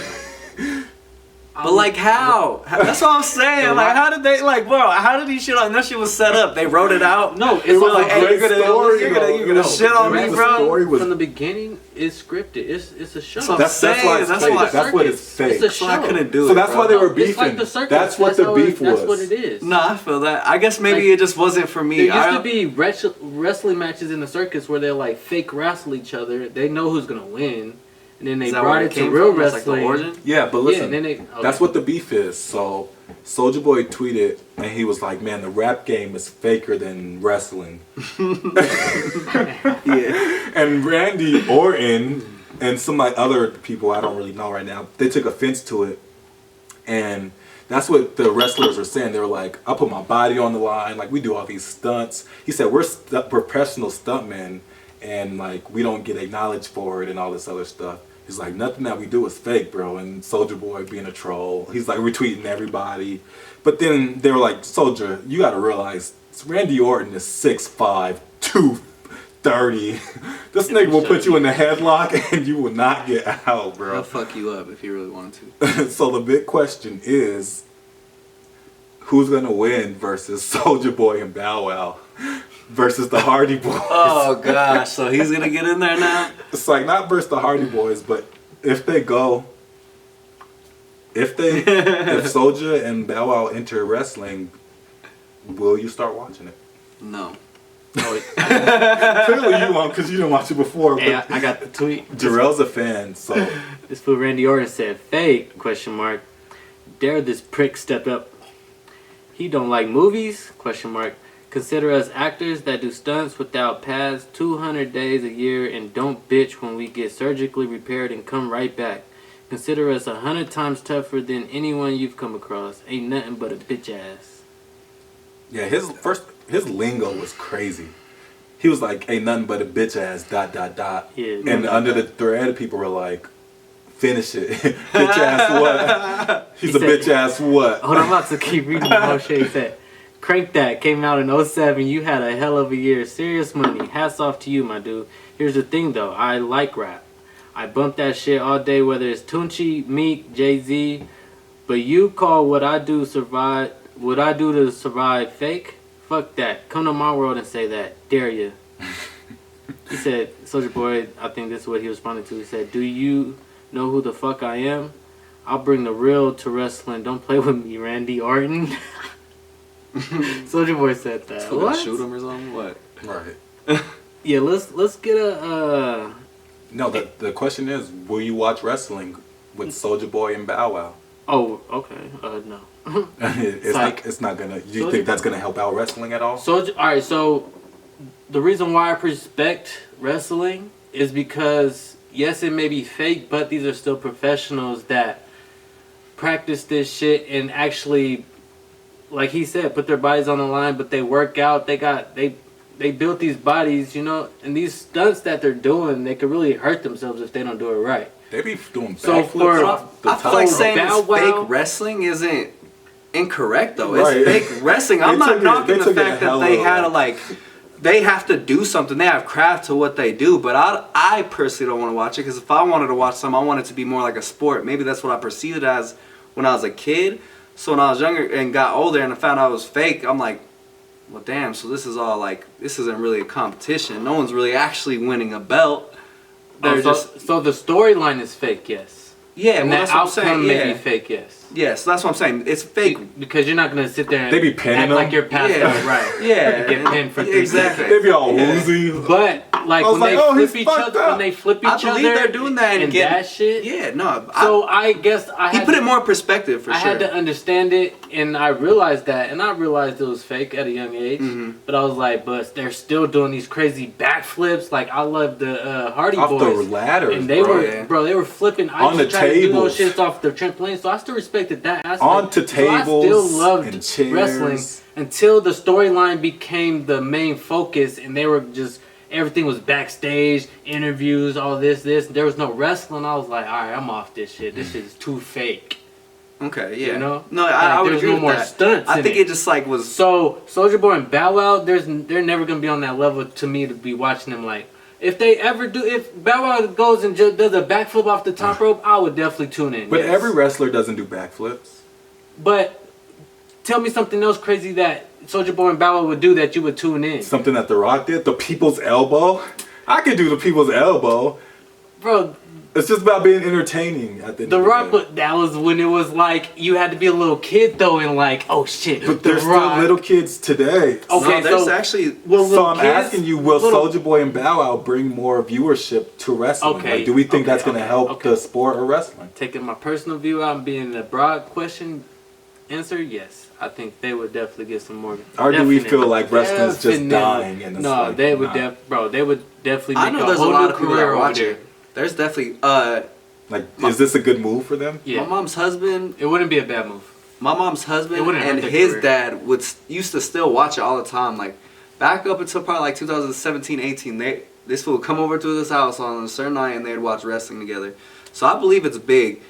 But like how? That's what I'm saying. Like how did they bro? How did he shit on? That shit was set up. They wrote it out. No, it's It was like, a hey, great you're gonna, story, you're though. gonna shit on The me, bro. story was from the beginning, it's scripted. It's a show. So that's why it's That's fake. why- That's what it's fake. It's a So I show. couldn't do it. So that's bro. why they were It's beefing. like the circus. That's what the how beef was. That's what it is. No, I feel that. I guess maybe Like, it just wasn't for me. There used to be wrestling matches in the circus where they like fake wrestle each other. They know who's gonna win, and then they Is that brought where it to came real from? That's like the wrestling. origin. Yeah, but Yeah, listen, and then they, that's what the beef is. So SouljaBoy tweeted, and he was like, "Man, the rap game is faker than wrestling." Yeah. And Randy Orton and some like other people I don't really know right now, they took offense to it, and that's what the wrestlers were saying. They were like, "I put my body on the line. Like we do all these stunts." He said, "We're professional stuntmen, and like we don't get acknowledged for it and all this other stuff." He's like, "Nothing that we do is fake, bro." And SouljaBoy being a troll, he's like retweeting everybody. But then they were like, "Soulja, you got to realize Randy Orton is 6'5", 230. This nigga will put you in the headlock and you will not get out, He'll bro." fuck you up if you really wanted to. So the big question is, who's gonna win versus SouljaBoy and Bow Wow? versus the Hardy Boys. Oh gosh, so he's gonna get in there now? It's like not versus the Hardy Boys, but if Soulja and Bow Wow enter wrestling, will you start watching it? No. Clearly you won't because you didn't watch it before. Hey, But I got the tweet. Jarrell's a fan, so This fool Randy Orton said, "Fake?" Question mark. Dare this prick step up. He don't like movies? Question mark. Consider us actors that do stunts without pads 200 days a year and don't bitch when we get surgically repaired and come right back. Consider us 100 times tougher than anyone you've come across. Ain't nothing but a bitch ass. yeah, his lingo was crazy. He was like, "Ain't nothing but a bitch ass ... Yeah, and under the thread, people were like, "Finish it, bitch ass what?" He's He a said- bitch ass what? Hold on, I'm about to keep reading the whole shit. He said, "Crank That came out in 07. You had a hell of a year. Serious money. Hats off to you, my dude. Here's the thing, though. I like rap. I bump that shit all day, whether it's Tunchi, Meek, Jay-Z. But you call what I do to survive fake? Fuck that. Come to my world and say that. Dare you." He said, SouljaBoy, I think this is what he responded to. He said, "Do you know who the fuck I am? I'll bring the real to wrestling. Don't play with me, Randy Orton." SouljaBoy said that. Still gonna What? shoot him or something? What? Right. Yeah, let's get a No, the question is, will you watch wrestling with SouljaBoy and Bow Wow? Oh, okay. No. It's not gonna. You think that's gonna help out wrestling at all? All right. So the reason why I respect wrestling is because yes, it may be fake, but these are still professionals that practice this shit and actually, like he said, put their bodies on the line. But they work out. They built these bodies, you know, and these stunts that they're doing, they could really hurt themselves if they don't do it right. They be doing So backflips off the I feel top like rope. saying Bow it's Wow- fake wrestling isn't incorrect though. Right. It's fake wrestling. I'm They not took it- knocking they the took it a fact that hell they of a had to lot. like, they have to do something. They have craft to what they do. But I personally don't want to watch it because if I wanted to watch something, I want it to be more like a sport. Maybe that's what I perceived it as when I was a kid. So when I was younger and got older and I found out it was fake, I'm like, well, damn. So this is all like, this isn't really a competition. No one's really actually winning a belt. They're So the storyline is fake, yes. yeah. And Well, that that's what I'm outcome saying. may Yeah. be fake, yes. Yeah, so that's what I'm saying. It's fake. Because you're not gonna sit there and They be pinning act them. like you're passed Yeah. out, right? Yeah. You get pinned for 3 Exactly. They be all Yeah. woozy. But like I was when they like, oh, flip he's each fucked other, up. when they flip each I other, believe they're doing that and getting that shit. Yeah, no. So I guess He put it more in perspective for I sure. had to understand it, and I realized that, and I realized it was fake at a young age. Mm-hmm. But I was like, but they're still doing these crazy backflips. Like I love the Hardy Off Boys, the ladders, and they bro. were, Yeah. bro, they were flipping. I On used the to try to do tables. those shits off the trampoline, so I still respected that aspect. Onto So I still tables loved and chairs. wrestling until the storyline became the main focus, and they were just. Everything was backstage, interviews, all this. There was no wrestling. I was like, all right, I'm off this shit. This shit is too fake. Okay, yeah. You know? No, Like, I would there's agree no with more that. stunts I in think it. it just like was. So SouljaBoy and Bow Wow, they're never gonna be on that level to me to be watching them. Like, if they ever do, if Bow Wow goes and just does a backflip off the top rope, I would definitely tune in. But yes. every wrestler doesn't do backflips. But tell me something else crazy that SouljaBoy and Bow Wow would do that you would tune in, Something that The Rock did, the people's elbow. I could do the people's elbow. bro. It's just about being entertaining. At the end The of Rock, day. that was when it was like you had to be a little kid though, and like, oh shit. But The there's Rock. still little kids today. Okay, no, there's so actually. will So little I'm kids- asking you, will little- Soulja Boy and Bow Wow bring more viewership to wrestling? Okay, Like, do we think okay, that's going to okay, help okay. the sport of wrestling? Taking my personal view out and being a broad question answer, yes. I think they would definitely get some more. Or do we definite- feel like wrestling's just definite- dying? And it's No, like, they would nah. they would definitely make I know a there's a whole lot new of people that career are over watching. there. There's definitely. Like, is this a good move for them? Yeah, My mom's husband. it wouldn't be a bad move. My mom's It husband wouldn't and hurt their his career. dad used to still watch it all the time. Like back up until probably like 2017, 18. This fool would come over to this house on a certain night and they'd watch wrestling together. So I believe it's big.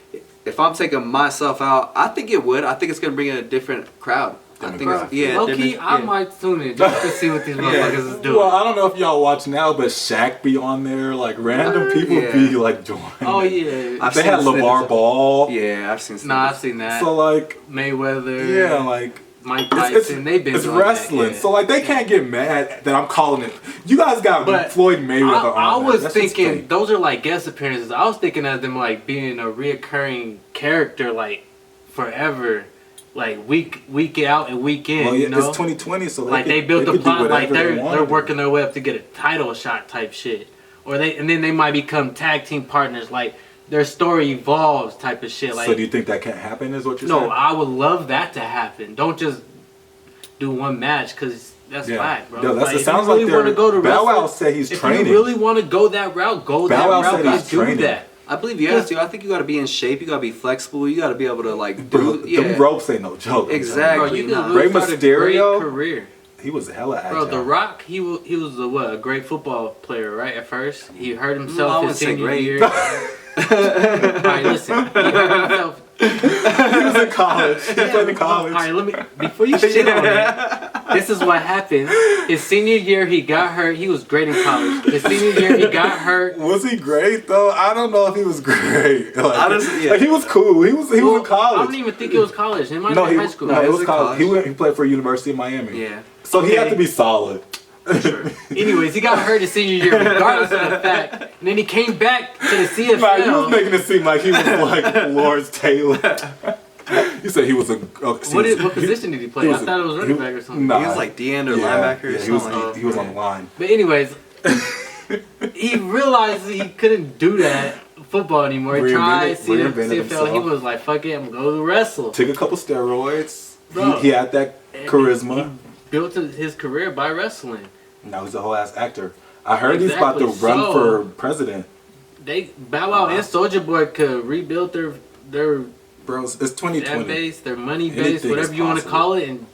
If I'm taking myself out, I think it would. I think it's gonna bring in a different crowd. I think it's, yeah. Low key, different- I yeah. might tune in just to see what these motherfuckers is doing. Well, I don't know if y'all watch now, but Shaq be on there. Like, random people Yeah. be, like, joining. Oh yeah, I've They seen had snippets LeVar of- Ball. Yeah, I've seen. nah, I've snippets. seen that. So, like, Mayweather. yeah, like, Mike Tyson, they've been it's doing wrestling, that, yeah. so like they can't get mad that I'm calling it. You guys got But Floyd Mayweather I on. was That's just thinking fake. those are like guest appearances. I was thinking of them like being a reoccurring character like forever, like week out and week in. Well, yeah, you know, it's 2020, so like they built the could do plot like whatever they they're wanna do. working their way up to get a title shot type shit, or then they might become tag team partners. Like their story evolves type of shit. Like So do you think that can't happen? Is what you're no, saying? I would love that to happen. Don't just do one match because that's whack, bro. No, Like, it if sounds you really like want to go to Bow Wow wrestling, said he's if training. you really want to go that route, go Bow Wow that route. said I he's do training. that. I believe you have to. I think you got to be in shape. You got to be flexible. You got to be able to like Bro, do. them ropes ain't no joke. I'm Exactly. Bro, you Nah. can really Rey start a great Mysterio? career. He was hella agile. Bro, The Rock, he was a great football player, right? At first, he hurt I himself his wouldn't say senior great. year. Alright, listen, he hurt himself. He was in college. He played in college. Alright, let me before you shit on it. This is what happened. His senior year, he got hurt. He was great in college. His senior year, he got hurt. Was he great though? I don't know if he was great. Like, Honestly, yeah. like, he was cool. He was in I college. don't even think it was college. It might No, have he been high school. no, it was was in college. college. He played for University of Miami. Yeah. So he had Okay. to be solid. Anyways, he got hurt his senior year, regardless of the fact. And then he came back to the CFL. Like, he was making it seem like he was like Lawrence Taylor. He said he was a. What position did he play? I thought it was running back or something. Nah, He was like D end or yeah, linebacker or yeah, he was, something. like he was on the line. But anyways, he realized he couldn't do that football anymore. He tried Reinvented CFL. himself. He was like, "Fuck it, I'm gonna go to wrestle." Took a couple steroids. Bro. He had that And charisma. He built his career by wrestling. Now he's a whole ass actor. I heard he's about to Exactly. run So- for president. Bow Wow and SouljaBoy could rebuild their Bro, it's fan 2020. base, their money base, Anything whatever is you want to possible. call it, and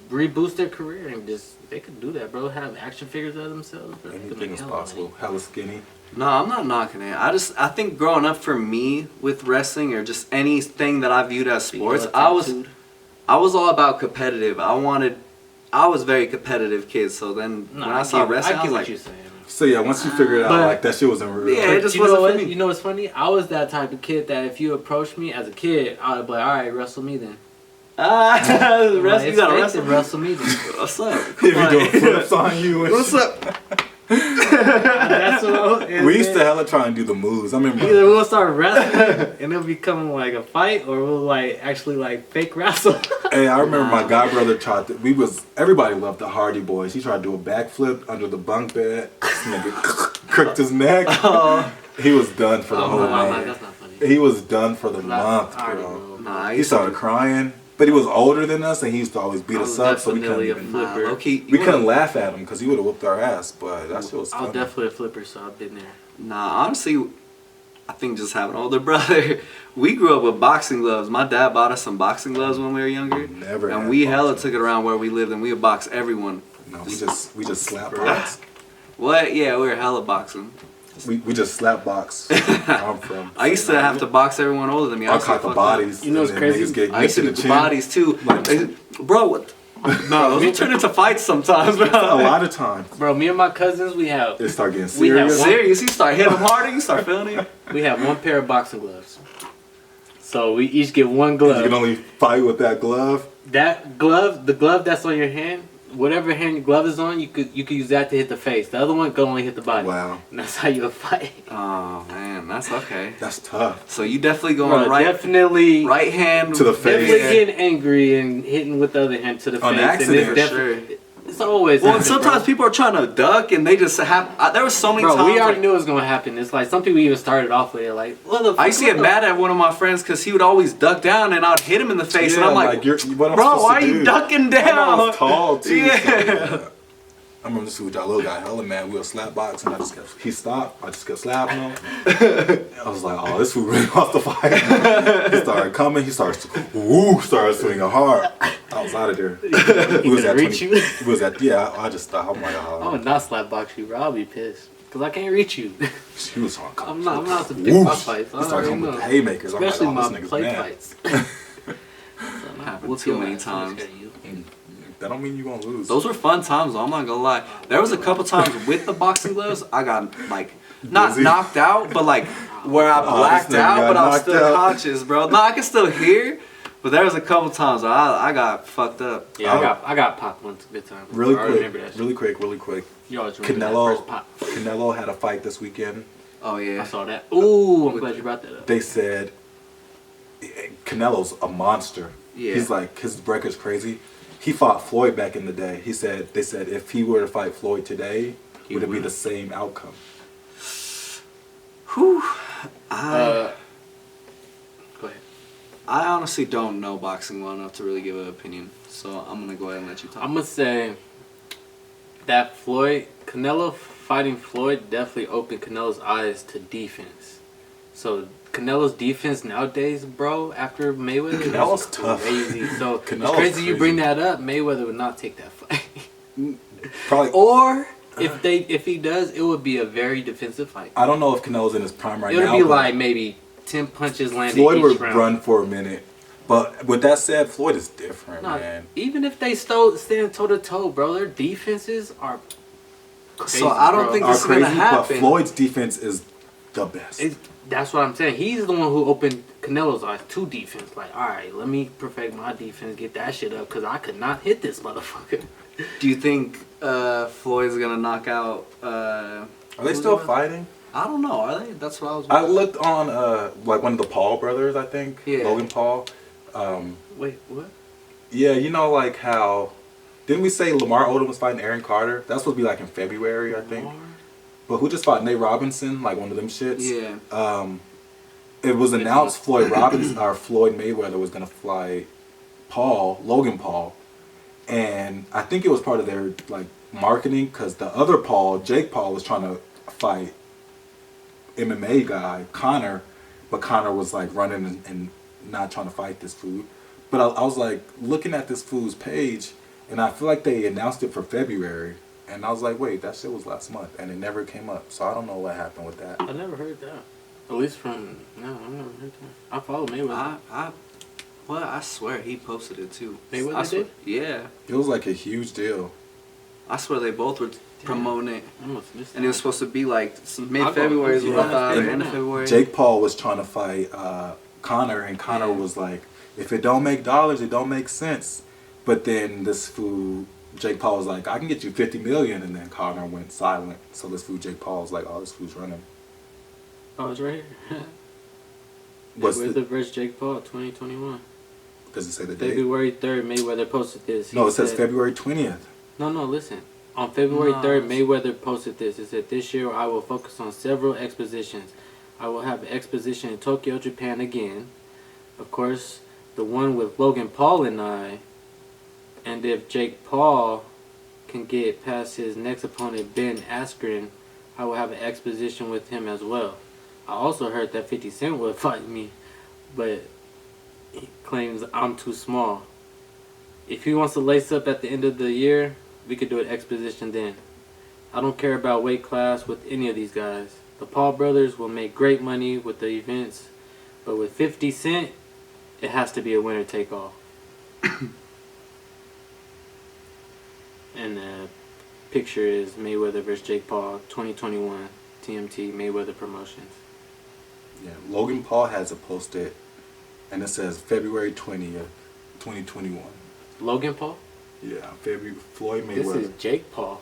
reboost their career and just they could do that, bro. Have action figures of themselves. Bro. They could Anything make is hella money. possible. Hella skinny. No, I'm not knocking it. I think growing up for me with wrestling or just anything that I viewed as sports, I was all about competitive. I was a very competitive kid. So then when I saw wrestling, I was what like, you're saying. So yeah, once you figure it out, But- like that shit wasn't real. Yeah, it But just you know wasn't what? for me. You know what's funny? I was that type of kid that if you approached me as a kid, I would be like, all right, wrestle me then. the rest Like, you gotta it's wrestle. wrestle me then. What's up? If you doing flips on you and What's up? That's what we used to hella try and do the moves. I remember. Either we'll start wrestling and it'll become like a fight, or we'll like actually like fake wrestle. Hey, I remember my god brother tried to. Everybody loved the Hardy Boys. He tried to do a backflip under the bunk bed. This nigga crooked his neck. He was done for the whole month. That's not funny. He was done for the month, Alright, bro. Nah, He started crying, but he was older than us, and he used to always beat I us was up, so we couldn't definitely a even. flipper. low key. We couldn't laugh at him because he would have whooped our ass, but that shit was I was funny. definitely a flipper, so I've been there. Nah, honestly, I think just having an older brother. We grew up with boxing gloves. My dad bought us some boxing gloves when we were younger, Never and had we hella boxing. took it around where we lived, and we would box everyone. No, we just slap box. What? Yeah, we were hella boxing. We just slap box. Where I'm from. I used to have to box everyone older than me. I used to caught the fuck bodies. You know what's and then crazy? niggas get I used to nicked do in the chin. bodies too. Like- Bro, what? No, those will turn into fights sometimes, bro. A lot of times Bro, me and my cousins, we have they start getting We have serious. one- Serious? You start hitting them harder, you start feeling it. one pair of boxing gloves. So we each get one You glove. can only fight with that glove. That glove, the glove that's on your hand, whatever hand your glove is on, you could use that to hit the face. The other one could only hit the body. Wow, And that's how you fight. Oh man, that's okay. that's tough. So you definitely Bro, going definitely right hand To the definitely face. getting angry and hitting with the other hand to the On face. accident. And it's, Sure. it's always Well, happened, sometimes bro. people are trying to duck and they just have. There were so many Bro, times. we already like, knew it was gonna happen. It's like some people even started off with it, like, what the fuck? I used to get mad at one of my friends because he would always duck down and I'd hit him in the face, and Yeah, I'm like, what I'm bro, supposed why to are you do? ducking And I down? was tall too. Yeah. So, yeah. I remember this with y'all little guy, hella man. We were slap box, and he stopped. I just kept slapping him. I was like, oh, this fool really wants to fight. He started coming. He started swinging hard. I was out of there. We was at reach 20. you? We was at I just thought, oh my I god. would not slap box you, bro. I'll be pissed. Because I can't reach you. She was on. I'm not to pick my fights. He started coming with the haymakers. I'm Especially like, oh, my this nigga's play mad. fights. Happened too many times. That don't mean you gonna lose. Those were fun times, though. I'm not gonna lie. There was a couple times with the boxing gloves, I got like not Dizzy? knocked out, but like where I blacked this nigga out, got but I was knocked still out. conscious, bro. No, I can still hear, But there was a couple times I got fucked up. Yeah, I got popped one good time. Really I remember that quick, shit. really quick. You always remember that first pop. Canelo had a fight this weekend. Oh yeah. I saw that. Ooh, I'm glad you brought that up. They said Canelo's a monster. Yeah. He's like, his record's crazy. He fought Floyd back in the day. They said if he were to fight Floyd today, would it be the same outcome? Whew. Go ahead. I honestly don't know boxing well enough to really give an opinion, so I'm gonna go ahead and let you talk. I'm gonna say that Canelo fighting Floyd definitely opened Canelo's eyes to defense. So Canelo's defense nowadays, bro, after Mayweather, Canelo's is tough. crazy. So Canelo's it's crazy you crazy. bring that up. Mayweather would not take that fight. Probably. Or if he does, it would be a very defensive fight. I don't know if Canelo's in his prime right It now. would be but like maybe 10 punches landed Floyd each would round. run for a minute. But with that said, Floyd is different, Nah, man. even if they stand toe to toe, bro, their defenses are crazy, So I don't bro. think Are it's gonna crazy, but happen. Floyd's defense is the best. That's what I'm saying. He's the one who opened Canelo's eyes to defense. Like, all right, let me perfect my defense, get that shit up, because I could not hit this motherfucker. Do you think Floyd's gonna knock out? Are they still fighting? I don't know. Are they? That's what I was. I looked on like one of the Paul brothers, I think. Yeah. Logan Paul. Wait, what? Yeah, you know, like how didn't we say Lamar Odom was fighting Aaron Carter? That's supposed to be like in February, I think. But who just fought Nate Robinson? Like one of them shits. Yeah. It was announced Floyd Mayweather was gonna fight Logan Paul, and I think it was part of their like marketing because the other Jake Paul, was trying to fight MMA guy Connor, but Connor was like running and not trying to fight this fool. But I was like looking at this fool's page, and I feel like they announced it for February, and I was like, wait, that shit was last month, and it never came up. So I don't know what happened with that. I never heard that. At least I never heard that. I follow Mayweather. I swear he posted it too. Mayweather I swear, did? Yeah. It was like a huge deal. I swear they both were promoting it. I must miss And it was that. supposed to be like mid-February is what I thought, or And end of February. Jake Paul was trying to fight Connor, and Connor was like, if it don't make dollars, it don't make sense. But then this fool, Jake Paul was like, I can get you 50 million, and then Connor went silent. So this fool, Jake Paul, was like, oh, this fool's running. Oh, it's right here. What's Mayweather versus Jake Paul, 2021. Does it say the date? February 3rd, Mayweather posted this. No, He it says said- February 20th. No, listen. On February No, 3rd, it's- Mayweather posted this. It said, this year I will focus on several expositions. I will have an exposition in Tokyo, Japan again. Of course, the one with Logan Paul and I. And if Jake Paul can get past his next opponent, Ben Askren, I will have an exposition with him as well. I also heard that 50 Cent would fight me, but he claims I'm too small. If he wants to lace up at the end of the year, we could do an exposition then. I don't care about weight class with any of these guys. The Paul brothers will make great money with the events, but with 50 Cent, it has to be a winner take all. And the picture is Mayweather versus Jake Paul, 2021, TMT Mayweather Promotions. Yeah, Logan Paul has it posted, and it says February 20th, 2021. Logan Paul? Yeah, Floyd This Mayweather. is Jake Paul.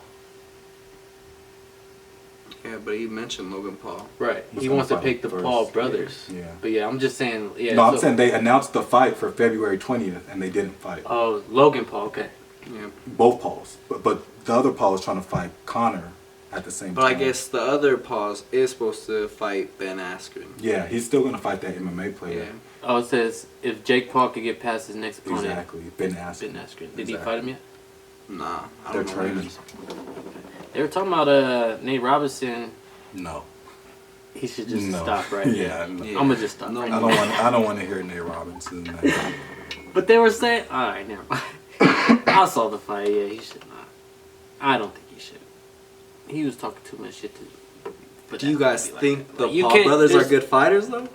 Yeah, but he mentioned Logan Paul. Right. Was He gonna wants to fight pick the first. Paul brothers. Yeah. But yeah, I'm just saying. Yeah. No, I'm saying they announced the fight for February 20th, and they didn't fight. Oh, Logan Paul. Okay. Yeah. Both Pauls. But the other Paul is trying to fight Connor at the same But time. I guess the other pause is supposed to fight Ben Askren. Yeah, he's still going to fight that MMA player. Yeah. Oh, it says if Jake Paul could get past his next opponent. Exactly. Ben Askren. Ben Askren. Did he Exactly. fight him yet? Nah, I They're don't know. training. They were talking about Nate Robinson. No. He should just No. stop right Yeah, now. no. Yeah. I'm gonna just stop. No, right I now. don't want to hear Nate Robinson. Man. But they were saying, all right, never mind. I saw the fight. Yeah, he should not. I don't think he should. He was talking too much shit to. But Do you guys think the You Paul can't- brothers are there's- good fighters though?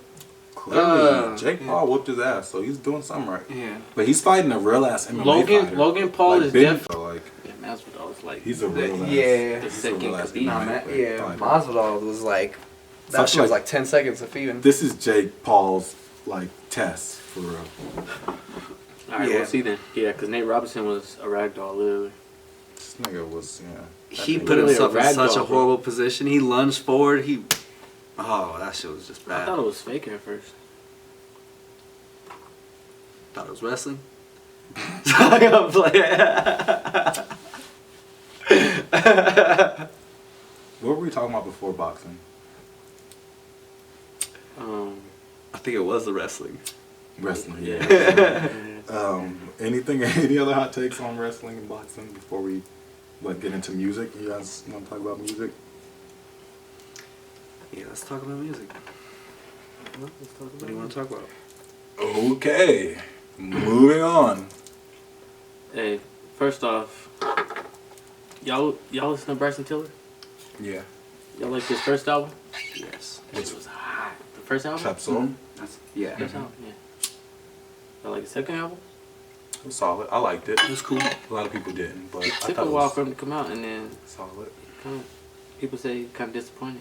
Clearly, Jake yeah. Paul whooped his ass, so he's doing something right. Yeah. But he's fighting a real ass MMA fighter. Logan Paul like is Ben, definitely. like Yeah, Masvidal is like. he's a real ass. Yeah. The he's a second real ass Khabib. Nah, MMA man, fighter. yeah. Masvidal was like So I that feel shit was like like 10 seconds of even. This is Jake Paul's like tests for real. All right, Yeah. we'll see then. Yeah, because Nate Robinson was a ragdoll, literally. This nigga was He that put nigga- himself in Ragdoll, such a bro. horrible position. He lunged forward. Oh, that shit was just I bad. thought it was fake at first. Thought it was wrestling. I gotta play. What were we talking about before boxing? I think it was the wrestling. Wrestling, yeah. Any other hot takes on wrestling and boxing before we get into music? You guys want to talk about music? Yeah, let's talk about music. What do you want to talk about? Okay, moving on. Hey, first off, y'all listen to Bryson Tiller? Yeah. Y'all like his first album? Yes. It was hot. The first album? Trap Soul. Yeah. First album, yeah. Y'all like the second album? It was solid. I liked it. It was cool. A lot of people didn't, but It I took thought a it while was for him to come out, and then solid. people say kind of disappointed.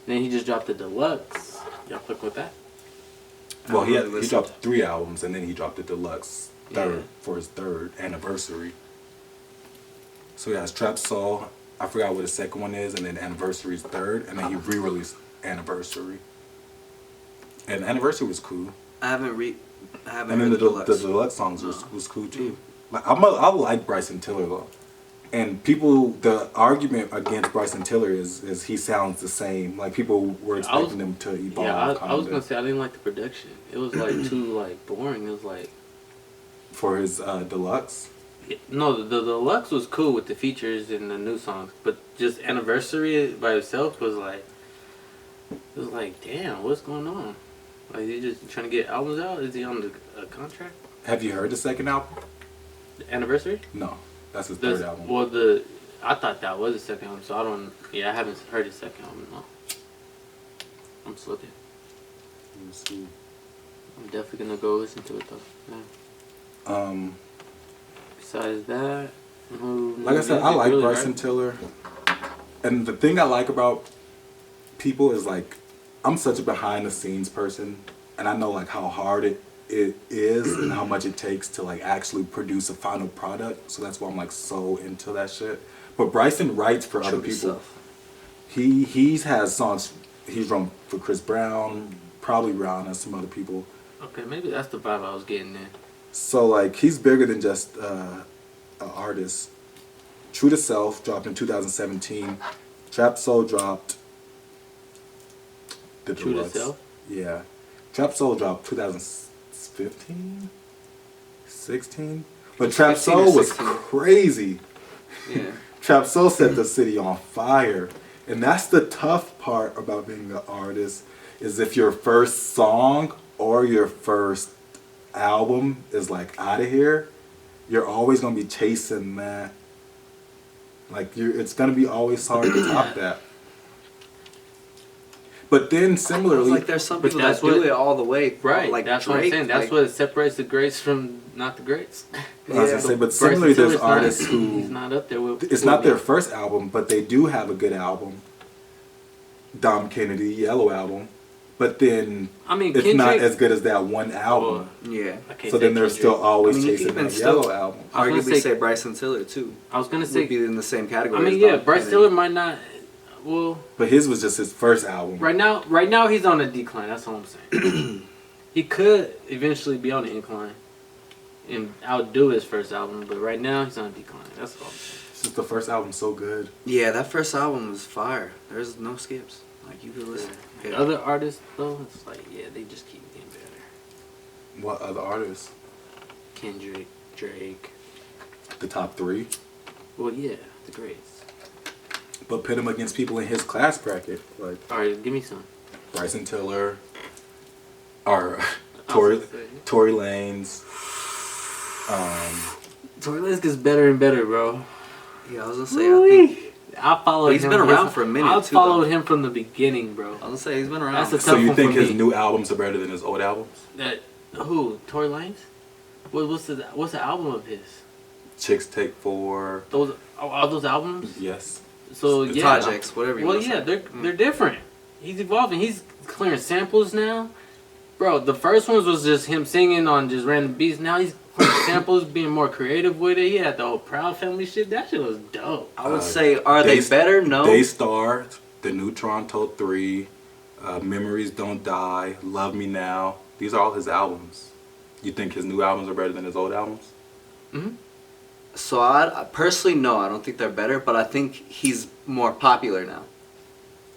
Then he just dropped the deluxe. Y'all fuck with that? Well, he really listened. dropped 3 albums and then he dropped the deluxe third Yeah. for his 3rd anniversary. So he has Trap Soul. I forgot what the second one is, and then Anniversary's 3rd, and then he re-released Anniversary. And Anniversary was cool. I haven't And then heard the deluxe songs was cool too. Like I like Bryson Tiller though, and the argument against Bryson Tiller is he sounds the same. Like people were expecting him to evolve. Yeah, I was kinda, gonna say I didn't like the production. It was like too boring. It was like for his deluxe. no, the deluxe was cool with the features and the new songs, but just Anniversary by itself was like damn, what's going on? Like he just trying to get albums out? Is he on a contract? Have you heard the second album? The Anniversary? No, that's his 3rd album. Well, I thought that was the second album, so I don't. Yeah, I haven't heard the second album. No, I'm looking. Let me see. I'm definitely gonna go listen to it though. Yeah. Besides that, Like I said, I like Bryson Tiller, and the thing I like about people is like I'm such a behind the scenes person, and I know like how hard it is and how much it takes to like actually produce a final product. So that's why I'm like so into that shit. But Bryson writes for other people. He has songs he's written for Chris Brown, probably Rihanna, and some other people. Okay, maybe that's the vibe I was getting in. So like he's bigger than just an artist. True to Self dropped in 2017. Trap Soul dropped. The True to deluxe. Self? Yeah. Trap Soul dropped 2015? 16? But Trap 15 or Soul was 16. crazy. Yeah. Trap Soul set the city on fire. And that's the tough part about being an artist, is if your first song or your first album is like out of here, you're always gonna be chasing that. Like it's gonna be always hard to top that. But then similarly, Like there's some But people that that's do what- it all the way. Right, Like that's Drake, what I'm saying. That's like, what separates the greats from not the greats. I was gonna say, but Bryson similarly, there's Tiller's not- artists he's who not up there with. it's not their first album, but they do have a good album. Dom Kennedy, Yellow album, but then I mean, it's not Kendrick- as good as that one album. Yeah. I can't So say then they're Kendrick. still always I mean, you chasing can that still- Yellow album. I was Arguably gonna say, say- Bryson Tiller too. I was gonna Would say. be in the same category. I mean, as yeah, Dom Bryce Kennedy. Tiller might not. Well, But his was just his first album. right now he's on a decline. That's all I'm saying. He could eventually be on the incline and outdo his first album, but right now he's on a decline. That's all I'm saying. It's just the first album so good. Yeah, that first album was fire. There's no skips. Like you could listen. The other artists though, it's like they just keep getting better. What other artists? Kendrick, Drake. The top 3. Well, yeah, the greats. But pit him against people in his class bracket, like All right, give me some. Bryson Tiller, or I was gonna say. ToryLanez. ToryLanez gets better and better, bro. Yeah, I was gonna say. I think I followed He's him. been around for a minute, I too, followed though. him from the beginning, bro. I was gonna say he's been around. That's a So tough you one think for his me. new albums are better than his old albums? That who? ToryLanez? What's the album of his? Chicks Take 4. Those are those albums? Yes. So It's yeah, projects, whatever you Well, wanna yeah, say. they're different. He's evolving. He's clearing samples now. Bro, the first ones was just him singing on just random beats. Now he's putting samples, being more creative with it. He had the whole Proud Family shit. That shit was dope. I would say, are they better? No. Daystar, The New Toronto 3, Memories Don't Die, Love Me Now. These are all his albums. You think his new albums are better than his old albums? So I personally, no, I don't think they're better, but I think he's more popular now,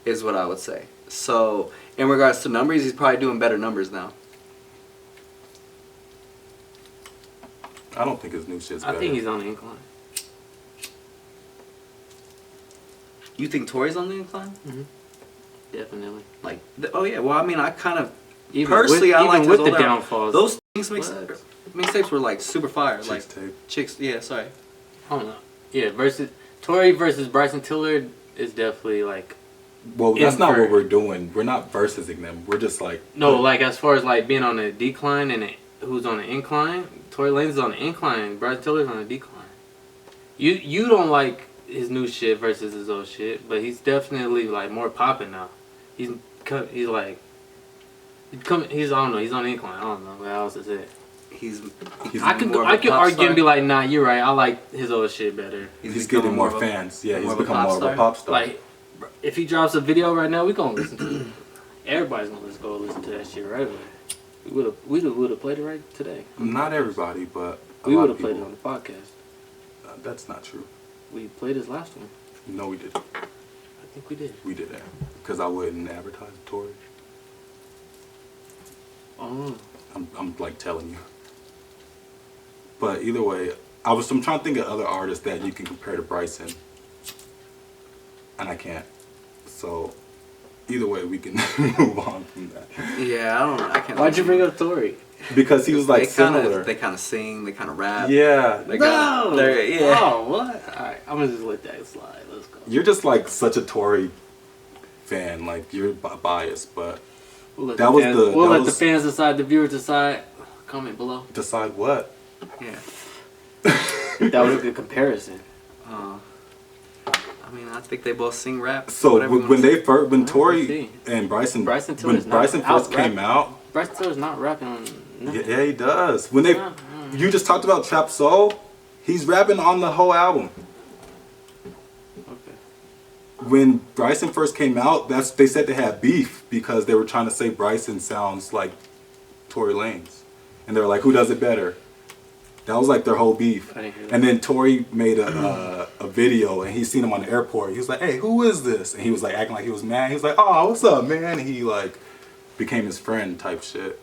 is what I would say. So in regards to numbers, he's probably doing better numbers now. I don't think his new shit's better. I think he's on the incline. You think Tory's on the incline? Definitely. Like, oh yeah. Well, I mean, I kind of Even personally, with, I even like with the downfalls. Those things mixtapes were like super fire. Chicks Like tape. Chicks. Yeah, sorry. I don't know. Yeah, Tory versus Bryson Tiller is definitely like. Well, that's not what we're doing. We're not versing them. We're just like. No, like as far as like being on a decline and who's on the incline. ToryLanez is on the incline. Bryson Tiller's on the decline. You don't like his new shit versus his old shit, but he's definitely like more popping now. He's like. He's I don't know. He's on the incline. I don't know what else to say. I could argue and be like, nah, you're right. I like his old shit better. He's getting more fans. Yeah, he's become more of a pop star. Like, if he drops a video right now, we gonna listen to it. Everybody's gonna go listen to that shit right away. We would have played it right today. Not everybody, but we would have played it on the podcast. That's not true. We played his last one. No, we didn't. I think we did. We did that because I wouldn't advertise Tory. Oh. I'm like telling you. But either way, I'm trying to think of other artists that you can compare to Bryson, and I can't. So either way, we can move on from that. Yeah, I can't. Why'd you bring up Tory? Because he was like similar. They kind of sing, they kind of rap. Yeah. Yeah. Oh, what? All right, I'm gonna just let that slide. Let's go. You're just like such a Tory fan. Like you're biased, but We'll let the fans decide. The viewers decide. Comment below. Decide what? Yeah. That was a good comparison. I mean, I think they both sing rap. So when Tory and Bryson first came out, Bryson Tiller's not rapping on. Nothing. Yeah, he does. When you just talked about Trap Soul, he's rapping on the whole album. Okay. When Bryson first came out, they said they had beef because they were trying to say Bryson sounds like ToryLanez, and they were like, who does it better? That was like their whole beef. I didn't hear that. And then Tory made a video, and he seen him on the airport. He was like, hey, who is this? And he was like acting like he was mad. He was like, oh, what's up, man? And he like became his friend type shit.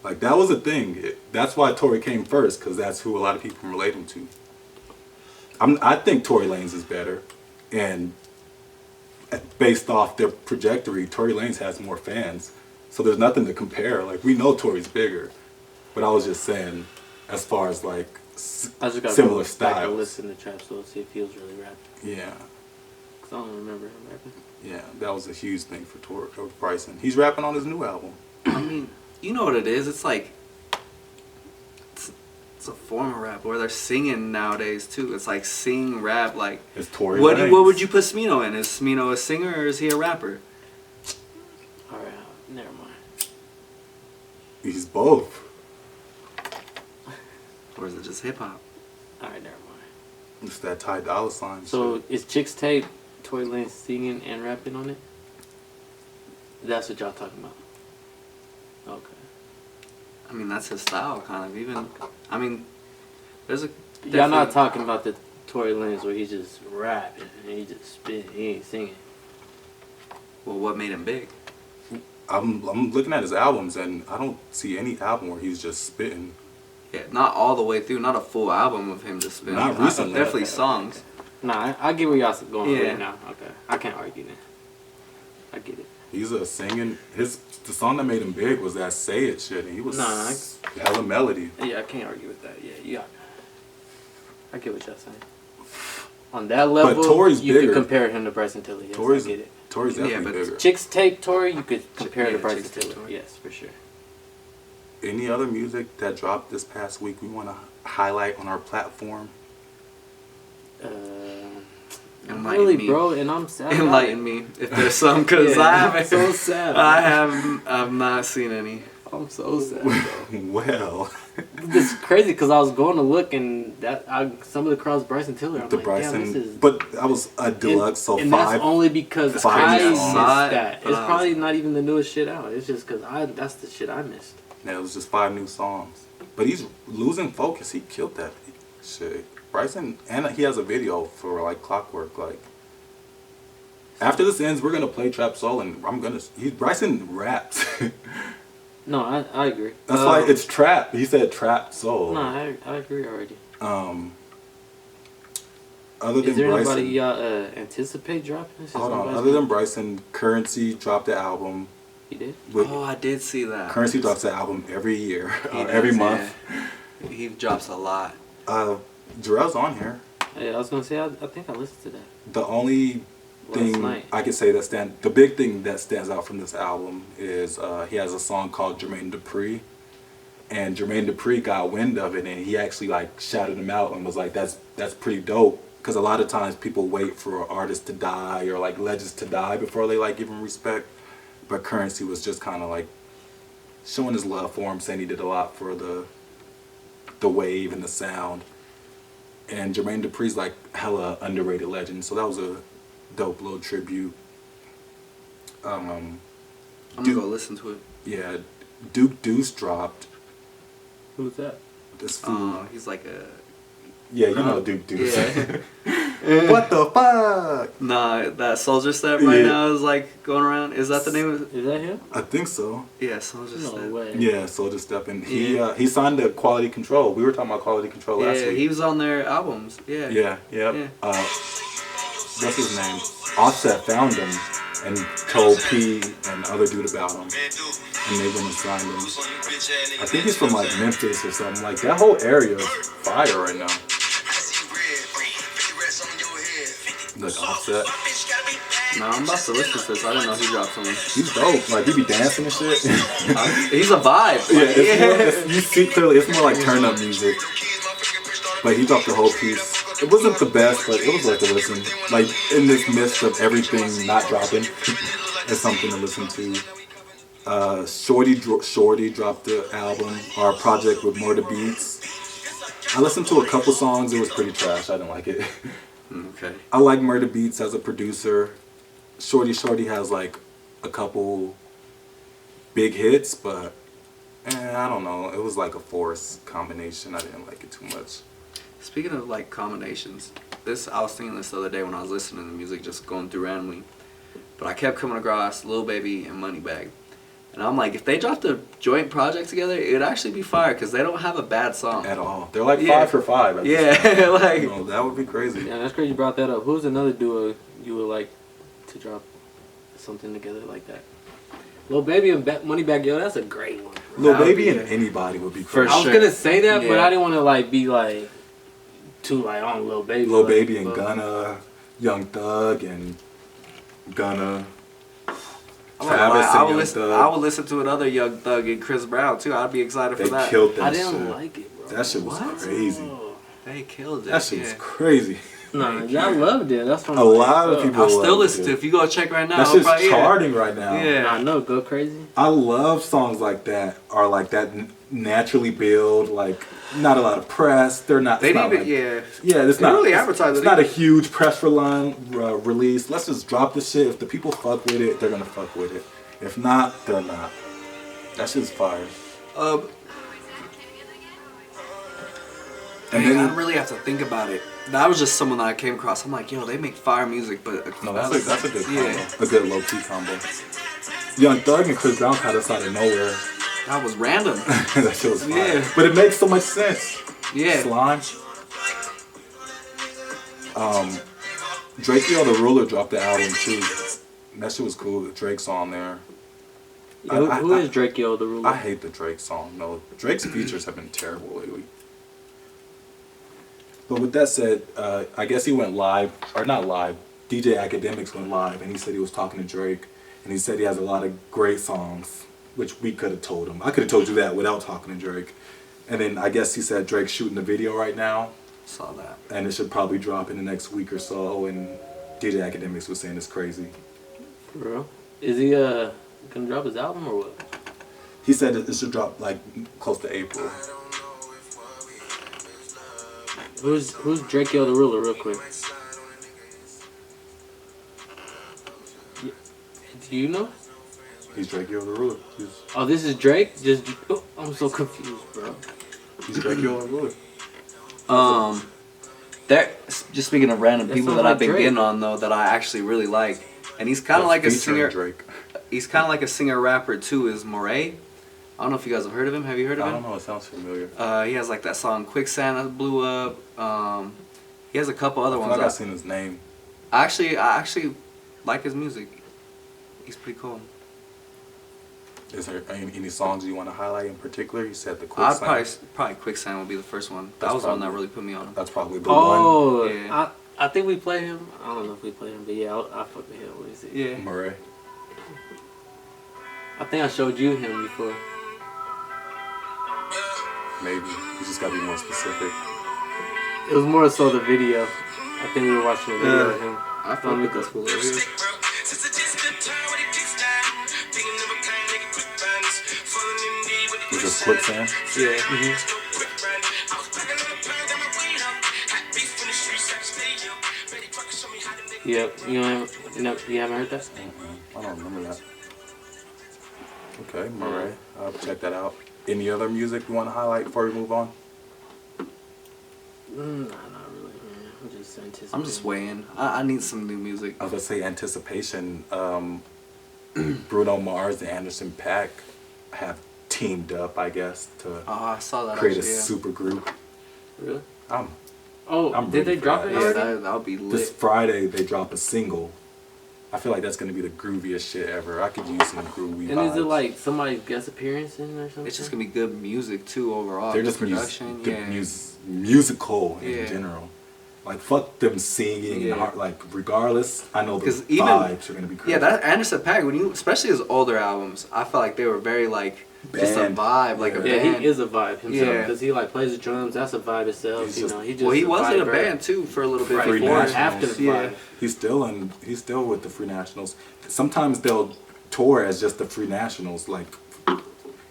Like that was a thing. That's why Tory came first, because that's who a lot of people can relate him to. I think ToryLanez is better, and based off their trajectory, ToryLanez has more fans. So there's nothing to compare. Like we know Tory's bigger, but I was just saying, as far as like similar styles. Back and listen to Trap Soul, see if he was really rapping. Yeah. Cause I don't remember him rapping. Yeah, that was a huge thing for Bryson. He's rapping on his new album. I mean, you know what it is? It's like it's a form of rap where they're singing nowadays too. It's like sing rap. Like it's Tory. What would you put Smino in? Is Smino a singer or is he a rapper? All right, never mind. He's both. Or is it just hip hop? All right, never mind. It's that Ty Dolla $ign. So is Chicks Tape ToryLanez singing and rapping on it? That's what y'all talking about. Okay. I mean, that's his style, kind of. Even, I mean, there's a. Y'all not talking about the ToryLanez where he just rapping and he just spitting, he ain't singing. Well, what made him big? I'm looking at his albums, and I don't see any album where he's just spitting. Yeah, not all the way through. Not a full album of him just spitting. Not recently. Definitely songs. Nah, I get where y'all going right now. Okay, I can't argue that. I get it. He's a singing. The song that made him big was that "Say It" shit, and he was hella melody. Yeah, I can't argue with that. Yeah, I get what y'all saying. On that level, but Tory's you bigger. could compare him to Bryson Tiller. Yes, I get it. Tory's definitely bigger. Chicks Tape Tory, you could compare to Bryson Tiller. Yes, for sure. Any other music that dropped this past week we want to highlight on our platform? Really, bro, and I'm sad. Enlighten me if there's some, because I haven't. So sad. I've not seen any. I'm so sad. Bro. Well, It's crazy because I was going to look and some of the crowds Bryson Tiller. I'm the like, Bryson, damn, this is. but I was a deluxe, so And five. that's only because five I songs. missed that. But It's I was- probably not even the newest shit out. It's just because that's the shit I missed. Yeah, it was just 5 new songs. But he's losing focus. He killed that shit. Bryson, and he has a video for like Clockwork. Like, after this ends, we're gonna play Trap Soul, and Bryson raps. No, I agree. That's why it's trap. He said Trap Soul. No, I agree already. Other than Is there Bryson, anybody y'all anticipate dropping this? hold on. Other than Bryson, Currency dropped the album. He did? With, Oh, I did see that. Currency drops the album every year, He every does, month. yeah. He drops a lot. Jarrell's on here. Yeah, I was gonna say I think I listened to that. The only thing night. I could say the big thing that stands out from this album is he has a song called Jermaine Dupri, and Jermaine Dupri got wind of it and he actually like shouted him out and was like, that's pretty dope, because a lot of times people wait for artists to die or like legends to die before they like give them respect, but Currency was just kind of like showing his love for him, saying he did a lot for the wave and the sound. And Jermaine Dupri's like hella underrated legend, so that was a dope little tribute. I'm gonna go listen to it. Yeah, Duke Deuce dropped. Who's that? This fool. He's like a. Yeah, you know Duke Deuce. Yeah. What the fuck? Nah, that Soldier Step right Yeah. now is like going around. Is that the name of it? Is that him? I think so. Yeah, Soldier No Step. way. Yeah, Soulja Steppin'. Yeah. He signed to Quality Control. We were talking about Quality Control last Yeah, week. he was on their albums. Yeah. Yeah. Yeah. What's his name? Offset found him and told P and the other dude about him, and they went and signed him. I think he's from like Memphis or something. Like that whole area is fire right now. Like Offset. No, I'm about to listen to this. I didn't know he dropped something. He's dope. Like he be dancing and shit. He's a vibe. Yeah, Like, you see clearly it's more like turn up music. But he dropped the whole piece. It wasn't the best, but it was worth a listen. Like in this midst of everything not dropping, it's something to listen to. Shorty dropped the album, our project with more to beats. I listened to a couple songs. It was pretty trash. I didn't like it. Okay. I like Murder Beats as a producer. Shorty has like a couple big hits, but I don't know. It was like a forced combination. I didn't like it too much. Speaking of like combinations, I was thinking this the other day when I was listening to music, just going through randomly. But I kept coming across Lil Baby and Moneybagg. And I'm like, if they dropped a joint project together, it'd actually be fire because they don't have a bad song. At all. They're like Yeah. 5 for 5. Yeah, like. You know, that would be crazy. Yeah, that's crazy you brought that up. Who's another duo you would like to drop something together like that? Lil Baby and Moneybagg, yo, that's a great one. Lil That would Baby be and it. anybody would be For crazy. I was sure. gonna say that, but Yeah. I didn't want to like be like too like on Lil Baby. Lil like, Baby and but- Gunna, Young Thug and Gunna. I'm not Travis gonna lie, and Young Thug. I would listen to another Young Thug and Chris Brown too. I'd be excited They for that. killed that I didn't shit. like it, bro. That shit was What? crazy. They killed it. That shit was yeah. crazy. Nah, I loved it. That's what A I'm like, lot of oh. people I'll still loved listen it. to it. If you go check right now, That I'll shit's probably, charting right now. Yeah. I know, go crazy. I love songs like that. Are like that naturally build. Like not a lot of press. They're not. They it's didn't not even, like, yeah. Yeah, it's They not really it's- advertise It's it not a either. huge press release. Let's just drop this shit. If the people fuck with it, they're gonna fuck with it. If not, they're not. That shit's fire. And Dang, I then really have to think about it. That was just someone that I came across. I'm like, yo, they make fire music, but no, that's a good combo. Yeah, A good low key combo. Young Thug and Chris Brown kind of out of nowhere. that was random. That shit was fire. Yeah. But it makes so much sense. Yeah, Slime. Drake Yo the Ruler dropped the album too. That shit was cool. Drake's on there. Who is Drake Yo, the ruler? I hate the Drake song. No, Drake's features have been terrible lately. But with that said, I guess he went live, or not live. DJ Academics went live, and he said he was talking to Drake, and he said he has a lot of great songs, which we could have told him. I could have told you that without talking to Drake. And then I guess he said Drake's shooting the video right now, saw that. and it should probably drop in the next week or so. And DJ Academics was saying it's crazy. For real? Is he gonna drop his album or what? He said it should drop like close to April. Who's Drakeo the Ruler, real quick? Do you know? He's Drakeo the Ruler. Oh, this is Drake? I'm so confused, bro. He's Drakeo the Ruler. There. Just speaking of random That people sounds that like I've been Drake. getting on though, that I actually really like, and he's kind of like a singer. Drake. He's kind of like a singer rapper too. Is Moray? I don't know if you guys have heard of him. Have you heard of I him? don't know. It sounds familiar. He has like that song "Quicksand" that blew up. He has a couple other I feel ones. like I've seen his name. I actually like his music. He's pretty cool. Is there any songs you want to highlight in particular? You said the I'd Quicksand. probably "Quicksand" would be the first one. That That's was the one that probably- really put me on him. That's probably the one. Oh, Yeah. I think we play him. I don't know if we play him, but yeah, I fuck with him. What is it? Yeah. Murray. I think I showed you him before. Maybe. You just gotta be more specific. It was more so the video. I think we were watching the video of him. I fuck with this fool over here. Is this Quicksand? Yeah. Yep. You haven't heard that? I don't remember that. Okay, Murray. I'll check that out. Any other music you want to highlight before we move on? Nah, not really, man. I'm just anticipating. I'm just waiting. I need some new music. I was gonna say anticipation. Bruno Mars and Anderson .Paak have teamed up, I guess, to Oh, I saw that create actually. a super group. Really? I'm Oh, did ready they for drop that. it Yeah, already? that'll be This lit. Friday they drop a single. I feel like that's gonna be the grooviest shit ever. I could use some groovy And is it vibes. like somebody's guest appearance in or something? It's just gonna be good music too overall. They're Good just production. Yeah. musical in Yeah. general. Like fuck them singing Yeah. and like regardless, I know the 'Cause even- vibes are gonna be crazy. Yeah, that Anderson .Paak, when you, especially his older albums, I felt like they were very like just a Band. vibe, like a Yeah, band. he is a vibe himself Yeah. because he like plays the drums. That's a vibe itself. He's You just- know, he just Well, he was in a vibe, band too for a little bit right Free before. Nationals. after the Yeah. vibe. He's still with the Free Nationals. Sometimes they'll tour as just the Free Nationals. Like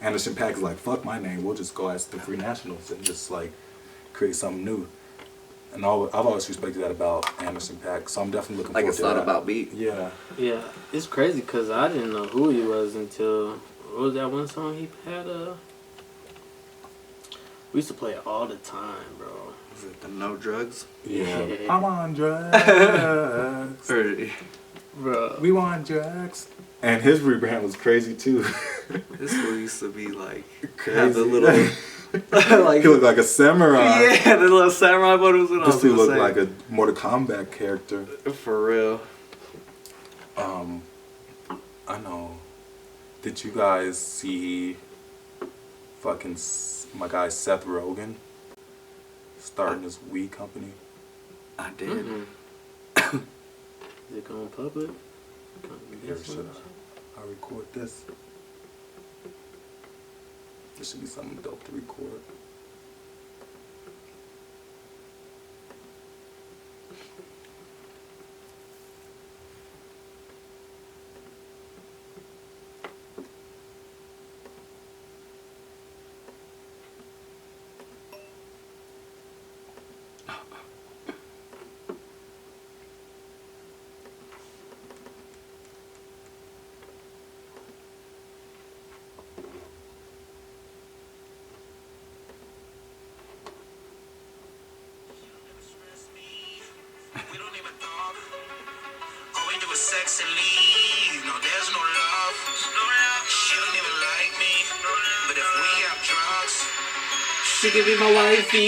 Anderson .Paak is like, fuck my name, we'll just go as the Free Nationals and just like create something new. And I've always respected that about Anderson .Paak, so I'm definitely looking Like forward it's to not that. about beat. Yeah. Yeah, it's crazy because I didn't know who he was until what was that one song he had? We used to play it all the time, bro. Is it the No Drugs? Yeah. Yeah. I'm on drugs. Or Bro, We want drugs. And his rebrand was crazy too. this fool used to be like Crazy. have the little like He looked like a samurai. yeah, the little samurai button was what I This was dude gonna looked say. like a Mortal Kombat character. For real. I know. Did you guys see fucking my guy SethRogan starting his weed company? I did. is it going public? Here, should I record this? This should be something dope to record. Sex and leave. No, there's no love. She don't even like me. But if we have drugs, She could be my wifey.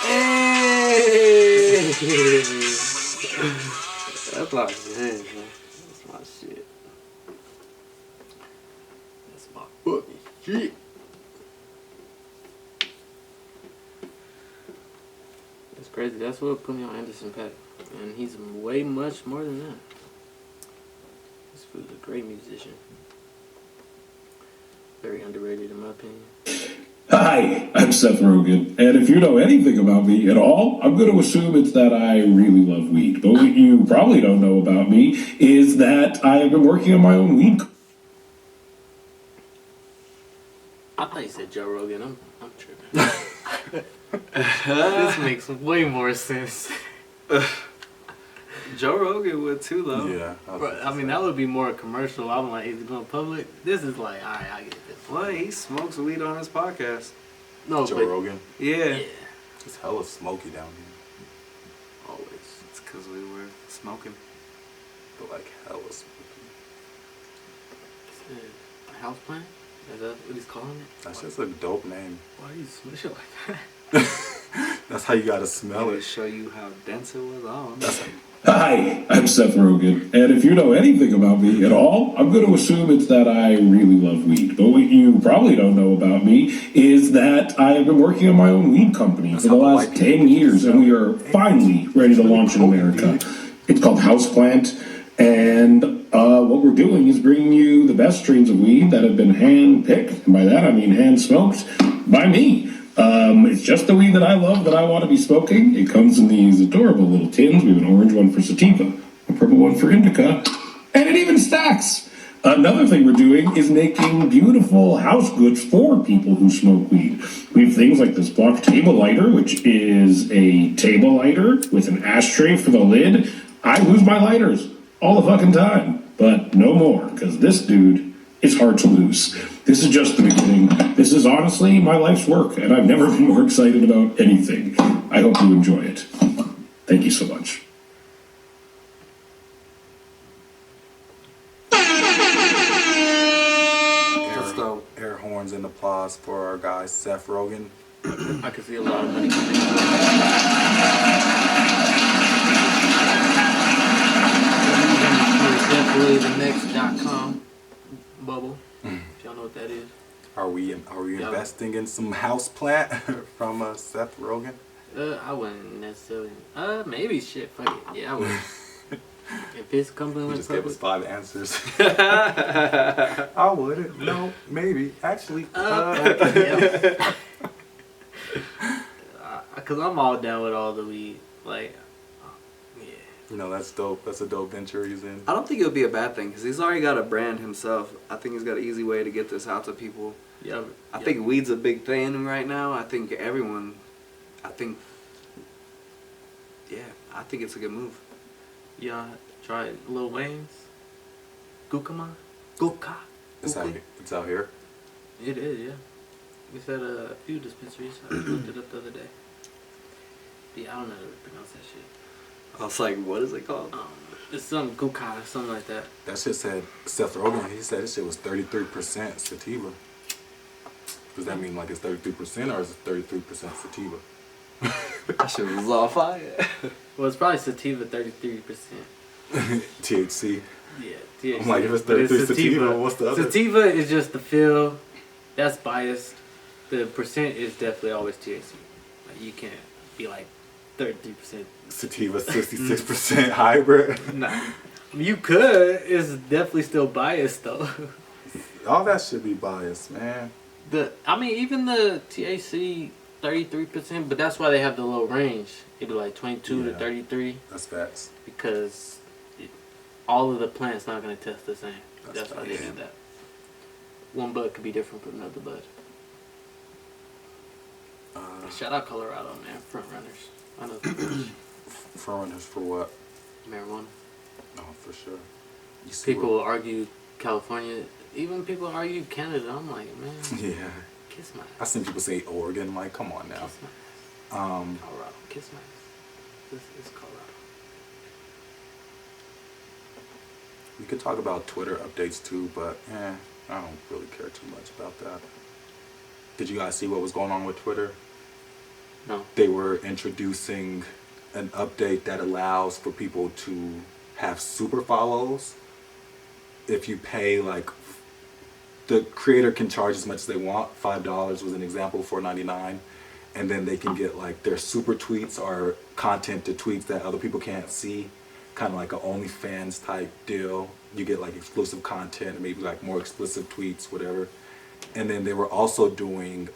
Hey. That's my shit, man. That's my shit. That's my fucking shit. That's crazy. That's what put me on Anderson .Paak. And he's way much more than that. This fool's a great musician. Very underrated in my opinion. Hi, I'm SethRogan, and if you know anything about me at all, I'm going to assume it's that I really love weed. But what you probably don't know about me is that I have been working on my own weed. I thought you said Joe Rogan. I'm tripping. This makes way more sense. Joe Rogan would too, though. Yeah. Bro, I mean, that would be more commercial. I'm like, is it going public? This is like, alright, I get this. Well, he smokes weed on his podcast. No, Joe but Rogan. Yeah. It's hella smoky down here. Always. It's because we were smoking. But like hella smoky. HousePlant? Is that what he's calling it? That's just a dope name. Why are you smishing like that? That's how you gotta smell To it. show you how dense it was. Oh, Hi, I'm SethRogan, and if you know anything about me at all, I'm going to assume it's that I really love weed. But what you probably don't know about me is that I have been working on my own weed company for the last 10 years, and we are finally ready to launch in America. It's called HousePlant, and what we're doing is bringing you the best strains of weed that have been hand-picked, and by that I mean hand-smoked, by me. It's just the weed that I love, that I want to be smoking. It comes in these adorable little tins. We have an orange one for sativa, a purple one for indica, and it even stacks. Another thing we're doing is making beautiful house goods for people who smoke weed. We have things like this block table lighter, which is a table lighter with an ashtray for the lid. I lose my lighters all the fucking time, but no more, because this dude is hard to lose. This is just the beginning. This is honestly my life's work, and I've never been more excited about anything. I hope you enjoy it. Thank you so much. Air horns and applause for our guy Seth Rogan. I can see a lot of money coming in. Definitely the next.com bubble. If y'all know what that is. Are we investing in some house plant from Seth Rogan? I wouldn't necessarily. Maybe shit. Fuck it. Yeah, I would. If his company He went just gave us public. 5 answers. I wouldn't. No, maybe. Actually. Because I'm all down with all the weed. Like, yeah. You know, that's dope. That's a dope venture he's in. I don't think it would be a bad thing because he's already got a brand himself. I think he's got an easy way to get this out to people. Yeah. I think weed's a big thing right now. I think it's a good move. Y'all tried Lil Wayne's Gukama? Guka? It's out here. It is, yeah. It's at a few dispensaries. I looked it up the other day. Yeah, I don't know how to pronounce that shit. I was like, what is it called? It's some Guka, something like that. That shit said, Seth Rogan, he said this shit was 33% sativa. Does that mean like it's 33% or is it 33% sativa? That shit was on fire. Well, it's probably sativa 33%. THC. Yeah, THC. I'm like, if it's but 33 sativa, what's the other? Sativa is just the feel. That's biased. The percent is definitely always THC. Like, you can't be like 33%. Sativa 66% hybrid. Nah. You could. It's definitely still biased though. All that should be biased, man. Even the THC 33%, but that's why they have the low range. It'd be like 22 to 33. That's facts. Because all of the plants not gonna test the same. That's why they do that. One bud could be different from another bud. Shout out Colorado, man. Front runners. I know. Front runners for what? Marijuana. No, for sure. You see People will argue California. Even people argue Canada. I'm like, man. Yeah. Kiss my ass. I seen people say Oregon. Like, come on now. Kiss my ass. Colorado. Kiss my ass. This is Colorado. We could talk about Twitter updates too, but I don't really care too much about that. Did you guys see what was going on with Twitter? No. They were introducing an update that allows for people to have super follows. If you pay, like, the creator can charge as much as they want. $5 was an example, $4.99, and then they can get like their super tweets or content to tweets that other people can't see, kind of like an OnlyFans type deal. You get like exclusive content, maybe like more explicit tweets, whatever. And then they were also doing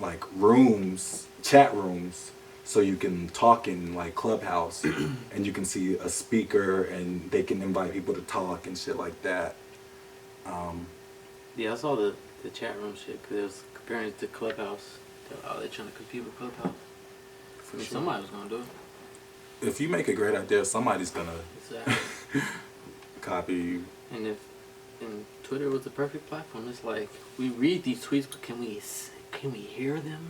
like rooms, chat rooms, so you can talk in like Clubhouse and you can see a speaker and they can invite people to talk and shit like that. Yeah, I saw the chat room shit because it was comparing it to Clubhouse. Oh, they're trying to compete with Clubhouse. I mean, somebody was gonna do it. If you make a great idea, somebody's gonna Exactly. copy you. And Twitter was the perfect platform. It's like we read these tweets, but can we hear them?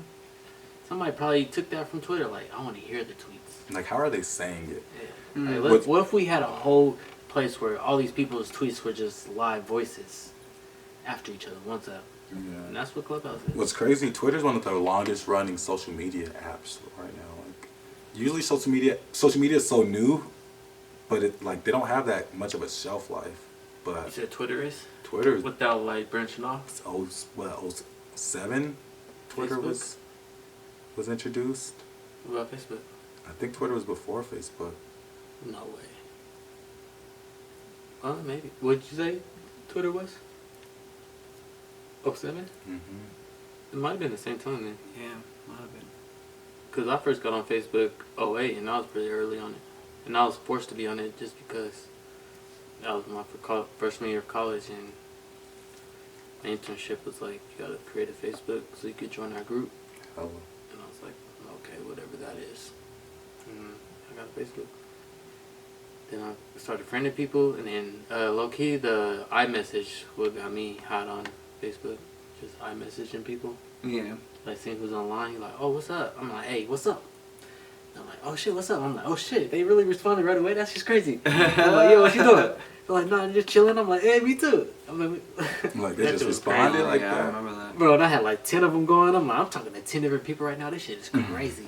Somebody probably took that from Twitter. Like, I want to hear the tweets. Like, how are they saying it? Yeah. Like, what if we had a whole place where all these people's tweets were just live voices after each other, once up? Yeah. And that's what Clubhouse is. What's crazy, Twitter's one of the longest running social media apps right now. Like, usually social media is so new, but it like they don't have that much of a shelf life. You But said Twitter is? Twitter is Without like branching off? 07 Twitter Facebook? was introduced. What about Facebook? I think Twitter was before Facebook. No way. Maybe. What'd you say Twitter was? 07? Mm-hmm. It might have been the same time then. Yeah, might have been. Because I first got on Facebook 08 and I was pretty early on it. And I was forced to be on it just because that was my freshman year of college and my internship was like, you gotta create a Facebook so you could join our group. Oh. And I was like, okay, whatever that is. And I got a Facebook. Then I started friending people, and then low-key, the iMessage what got me hot on Facebook. Just iMessaging people. Yeah. Like, seeing who's online, you're like, oh, what's up? I'm like, hey, what's up? And I'm like, oh, shit, what's up? I'm like, oh, shit, they really responded right away? That's just crazy. I'm like, yo, what you doing? They're like, nah, I'm just chilling. I'm like, hey, me too. I'm Like, they That just shit was responded crazy. like Yeah, I that. remember that. Bro, and I had like 10 of them going. I'm talking to 10 different people right now. This shit is crazy.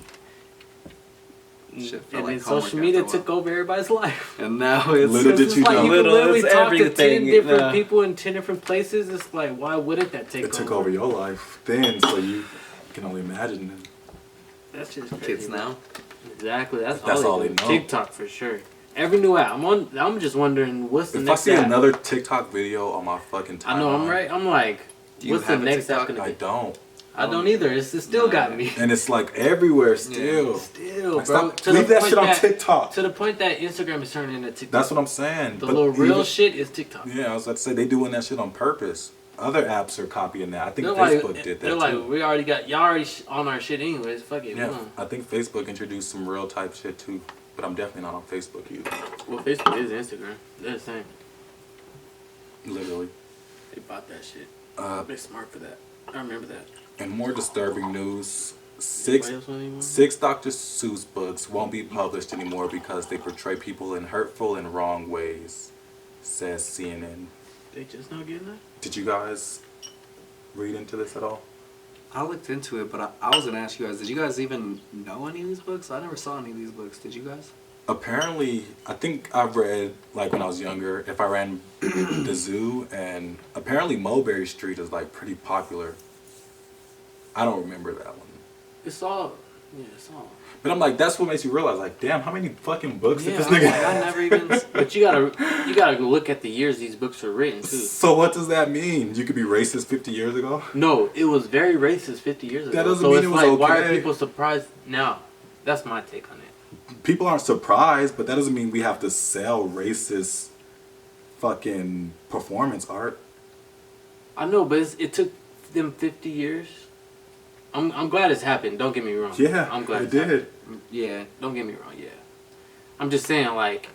Shit felt And like then homework social media after a took over everybody's life. And now it's Little did It's you like know. you can Little literally is talk to 10 everything. different Yeah. people in 10 different places. It's like, why wouldn't that take It took over your life then, so you can only imagine it. That's just crazy, kids man. now. Exactly. That's That's all all they they do. know. TikTok for sure. Every new app. I'm just wondering what's the If I next see app. another TikTok video on my fucking timeline, I know I'm right. I'm like, Do you what's the have a next app TikTok? gonna I be? don't. I don't either. It's still got me. And it's like everywhere still. Still, Like, bro. stop, leave that shit on TikTok. To the point that Instagram is turning into TikTok. That's what I'm saying. The But little real even- shit is TikTok. Yeah, I was about to say they doing that shit on purpose. Other apps are copying that. I think They're Facebook like, did they're that like, too. we already got y'all already on our shit anyways. Fuck it. Yeah, I think Facebook introduced some real type shit too. But I'm definitely not on Facebook either. Well, Facebook is Instagram. They're the same. Literally. They bought that shit. Uh, They're smart for that. I remember that. And more disturbing news. Anybody else want any more? 6 Dr. Seuss books won't be published anymore because they portray people in hurtful and wrong ways, says CNN. They just not getting that? Did you guys read into this at all? I looked into it, but I was gonna ask you guys, did you guys even know any of these books? I never saw any of these books. Did you guys? Apparently, I think I've read, like when I was younger, if I ran the zoo, and apparently Mulberry Street is like pretty popular. I don't remember that one. It's all. Yeah, it's all. But I'm like, that's what makes you realize, like, damn, how many fucking books did Yeah, this I'm nigga like, have? I never even. But you gotta go look at the years these books were written too. So what does that mean? You could be racist 50 years ago? No, it was very racist 50 years ago. That doesn't so mean it's it was like, why are okay. people surprised now? That's my take on it. People aren't surprised, but that doesn't mean we have to sell racist fucking performance art. I know, but it took them 50 years. I'm glad it's happened. Don't get me wrong. Yeah, I'm glad it it's did. happened. Yeah, don't get me wrong. Yeah, I'm just saying like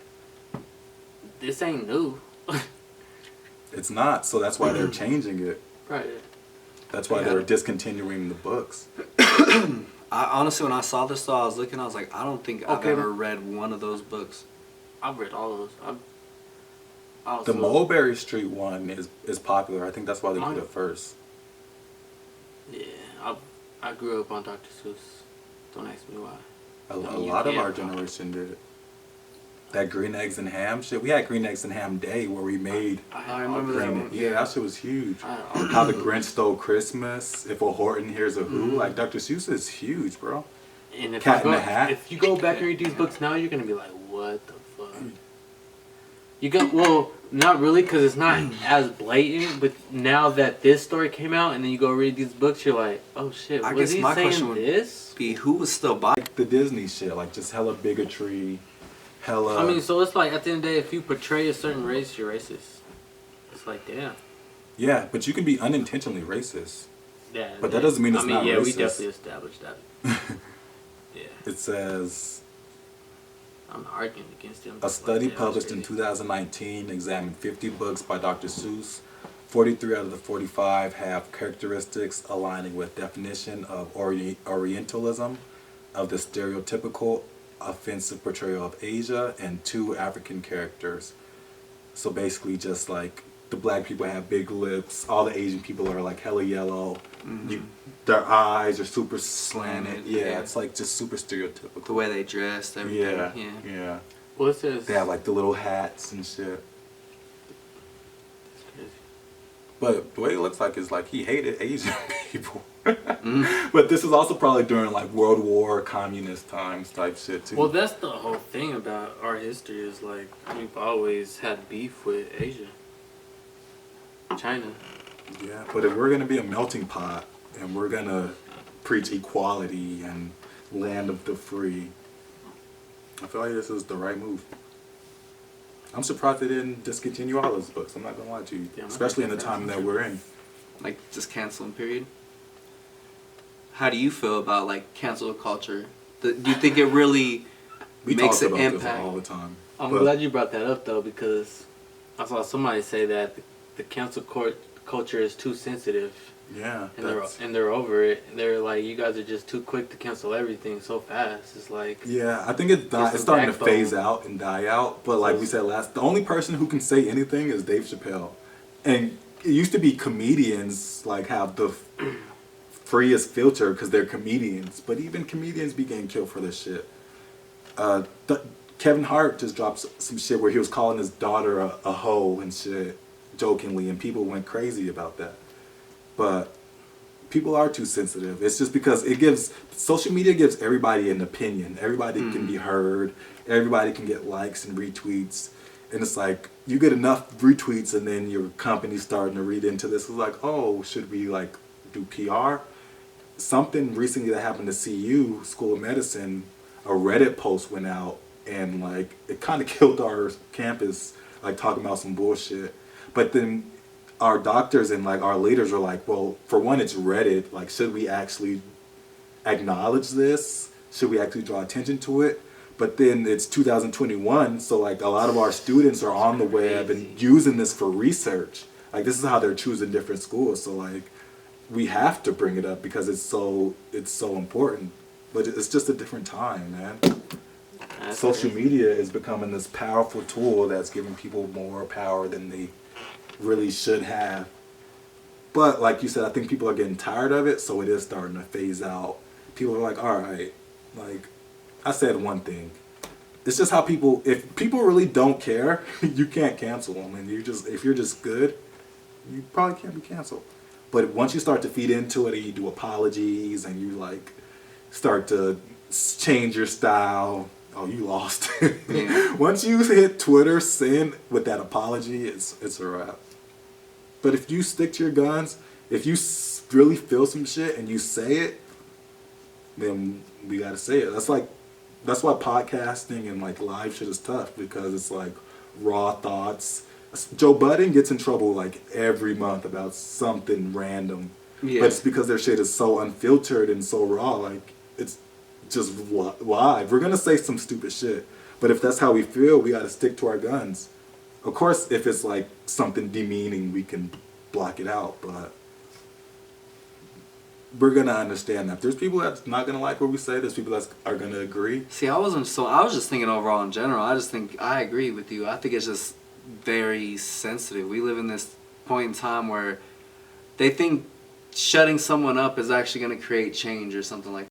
this ain't new. It's not, so that's why they're changing it. Right. That's why Yeah. they're discontinuing the books. I honestly, when I saw this, though, I was looking. I was like, I don't think I've Okay. ever read one of those books. I've read all of those. The Mulberry Street one is popular. I think that's why they put Mine- it first. Yeah, I grew up on Dr. Seuss. Don't ask me why. A No, you lot of can't. our generation did it. That green eggs and ham shit. We had green eggs and ham day where we made I remember that green one. Yeah, that shit was huge. I had all- How the Grinch Stole Christmas. If a Horton Hears a Who. Like Dr. Seuss is huge, bro. And if Cat you in go, the Hat. If you go back and read these books now, you're gonna be like, what the fuck? You go well, not really, because it's not as blatant. But now that this story came out, and then you go read these books, you're like, oh shit, I was guess he my saying question would this? be, who was still buying? The Disney shit, like just hella bigotry, hella. I mean, so it's like at the end of the day, if you portray a certain race, you're racist. It's like, damn. Yeah, but you can be unintentionally racist. Yeah, But that doesn't mean it's not yeah, we racist. definitely established that. Yeah, It says I'm not arguing against him. a study Like, yeah, published in 2019 examined 50 books by Dr. Seuss. 43 out of the 45 have characteristics aligning with definition of Orientalism, of the stereotypical offensive portrayal of Asia, and 2 African characters. So basically just like the black people have big lips, all the Asian people are like hella yellow, their eyes are super slanted. Yeah, it's like just super stereotypical. The way they dressed, everything. Yeah, Yeah. yeah. Well, it says They have like the little hats and shit. But the way it looks like is like he hated Asian people. But this is also probably during like World War, communist times type shit too. Well, that's the whole thing about our history is like we've always had beef with Asia, China. Yeah, but if we're gonna be a melting pot and we're gonna preach equality and land of the free, I feel like this is the right move. I'm surprised they didn't discontinue all those books. I'm not gonna lie to you, Yeah, especially in the time that we're in. Like just canceling, period. How do you feel about like cancel culture? Do you think it really We makes talk an about this impact? all the time. I'm But- glad you brought that up though because I saw somebody say that the cancel culture is too sensitive Yeah, and they're over it. They're like, you guys are just too quick to cancel everything so fast. It's like yeah. I think it's some starting to backbone. phase out and die out. But like we said last, the only person who can say anything is Dave Chappelle, and it used to be comedians like have the freest filter because they're comedians. But even comedians be getting killed for this shit. Kevin Hart just dropped some shit where he was calling his daughter a hoe and shit, jokingly, and people went crazy about that. But people are too sensitive. It's just because social media gives everybody an opinion. Everybody can be heard. Everybody can get likes and retweets. And it's like, you get enough retweets and then your company's starting to read into this. It's like, oh, should we like do PR? Something recently that happened to CU, School of Medicine, a Reddit post went out and like it kind of killed our campus, like talking about some bullshit. But then our doctors and like our leaders are like, well, for one, it's Reddit. Like, should we actually acknowledge this? Should we actually draw attention to it? But then it's 2021, so like a lot of our students are on the web and using this for research. Like this is how they're choosing different schools. So like we have to bring it up because it's so important. But it's just a different time, man. Social media is becoming this powerful tool that's giving people more power than they really should have. But like you said, I think people are getting tired of it, so it is starting to phase out. People are like, all right, like I said one thing. It's just how if people really don't care, you can't cancel them. And if you're just good, you probably can't be canceled. But once you start to feed into it and you do apologies and you like start to change your style, oh, you lost. Yeah. Once you hit Twitter send with that apology, it's a wrap. But if you stick to your guns, if you really feel some shit and you say it, then we gotta say it. That's why podcasting and like live shit is tough because it's like raw thoughts. Joe Budden gets in trouble like every month about something random. Yeah. But it's because their shit is so unfiltered and so raw. Like it's just live. We're gonna say some stupid shit, but if that's how we feel, we gotta stick to our guns. Of course, if it's like something demeaning, we can block it out, but we're gonna understand that. There's people that's not gonna like what we say. There's people that are gonna agree. See, I was just thinking overall in general. I just think I agree with you. I think it's just very sensitive. We live in this point in time where they think shutting someone up is actually going to create change or something like that.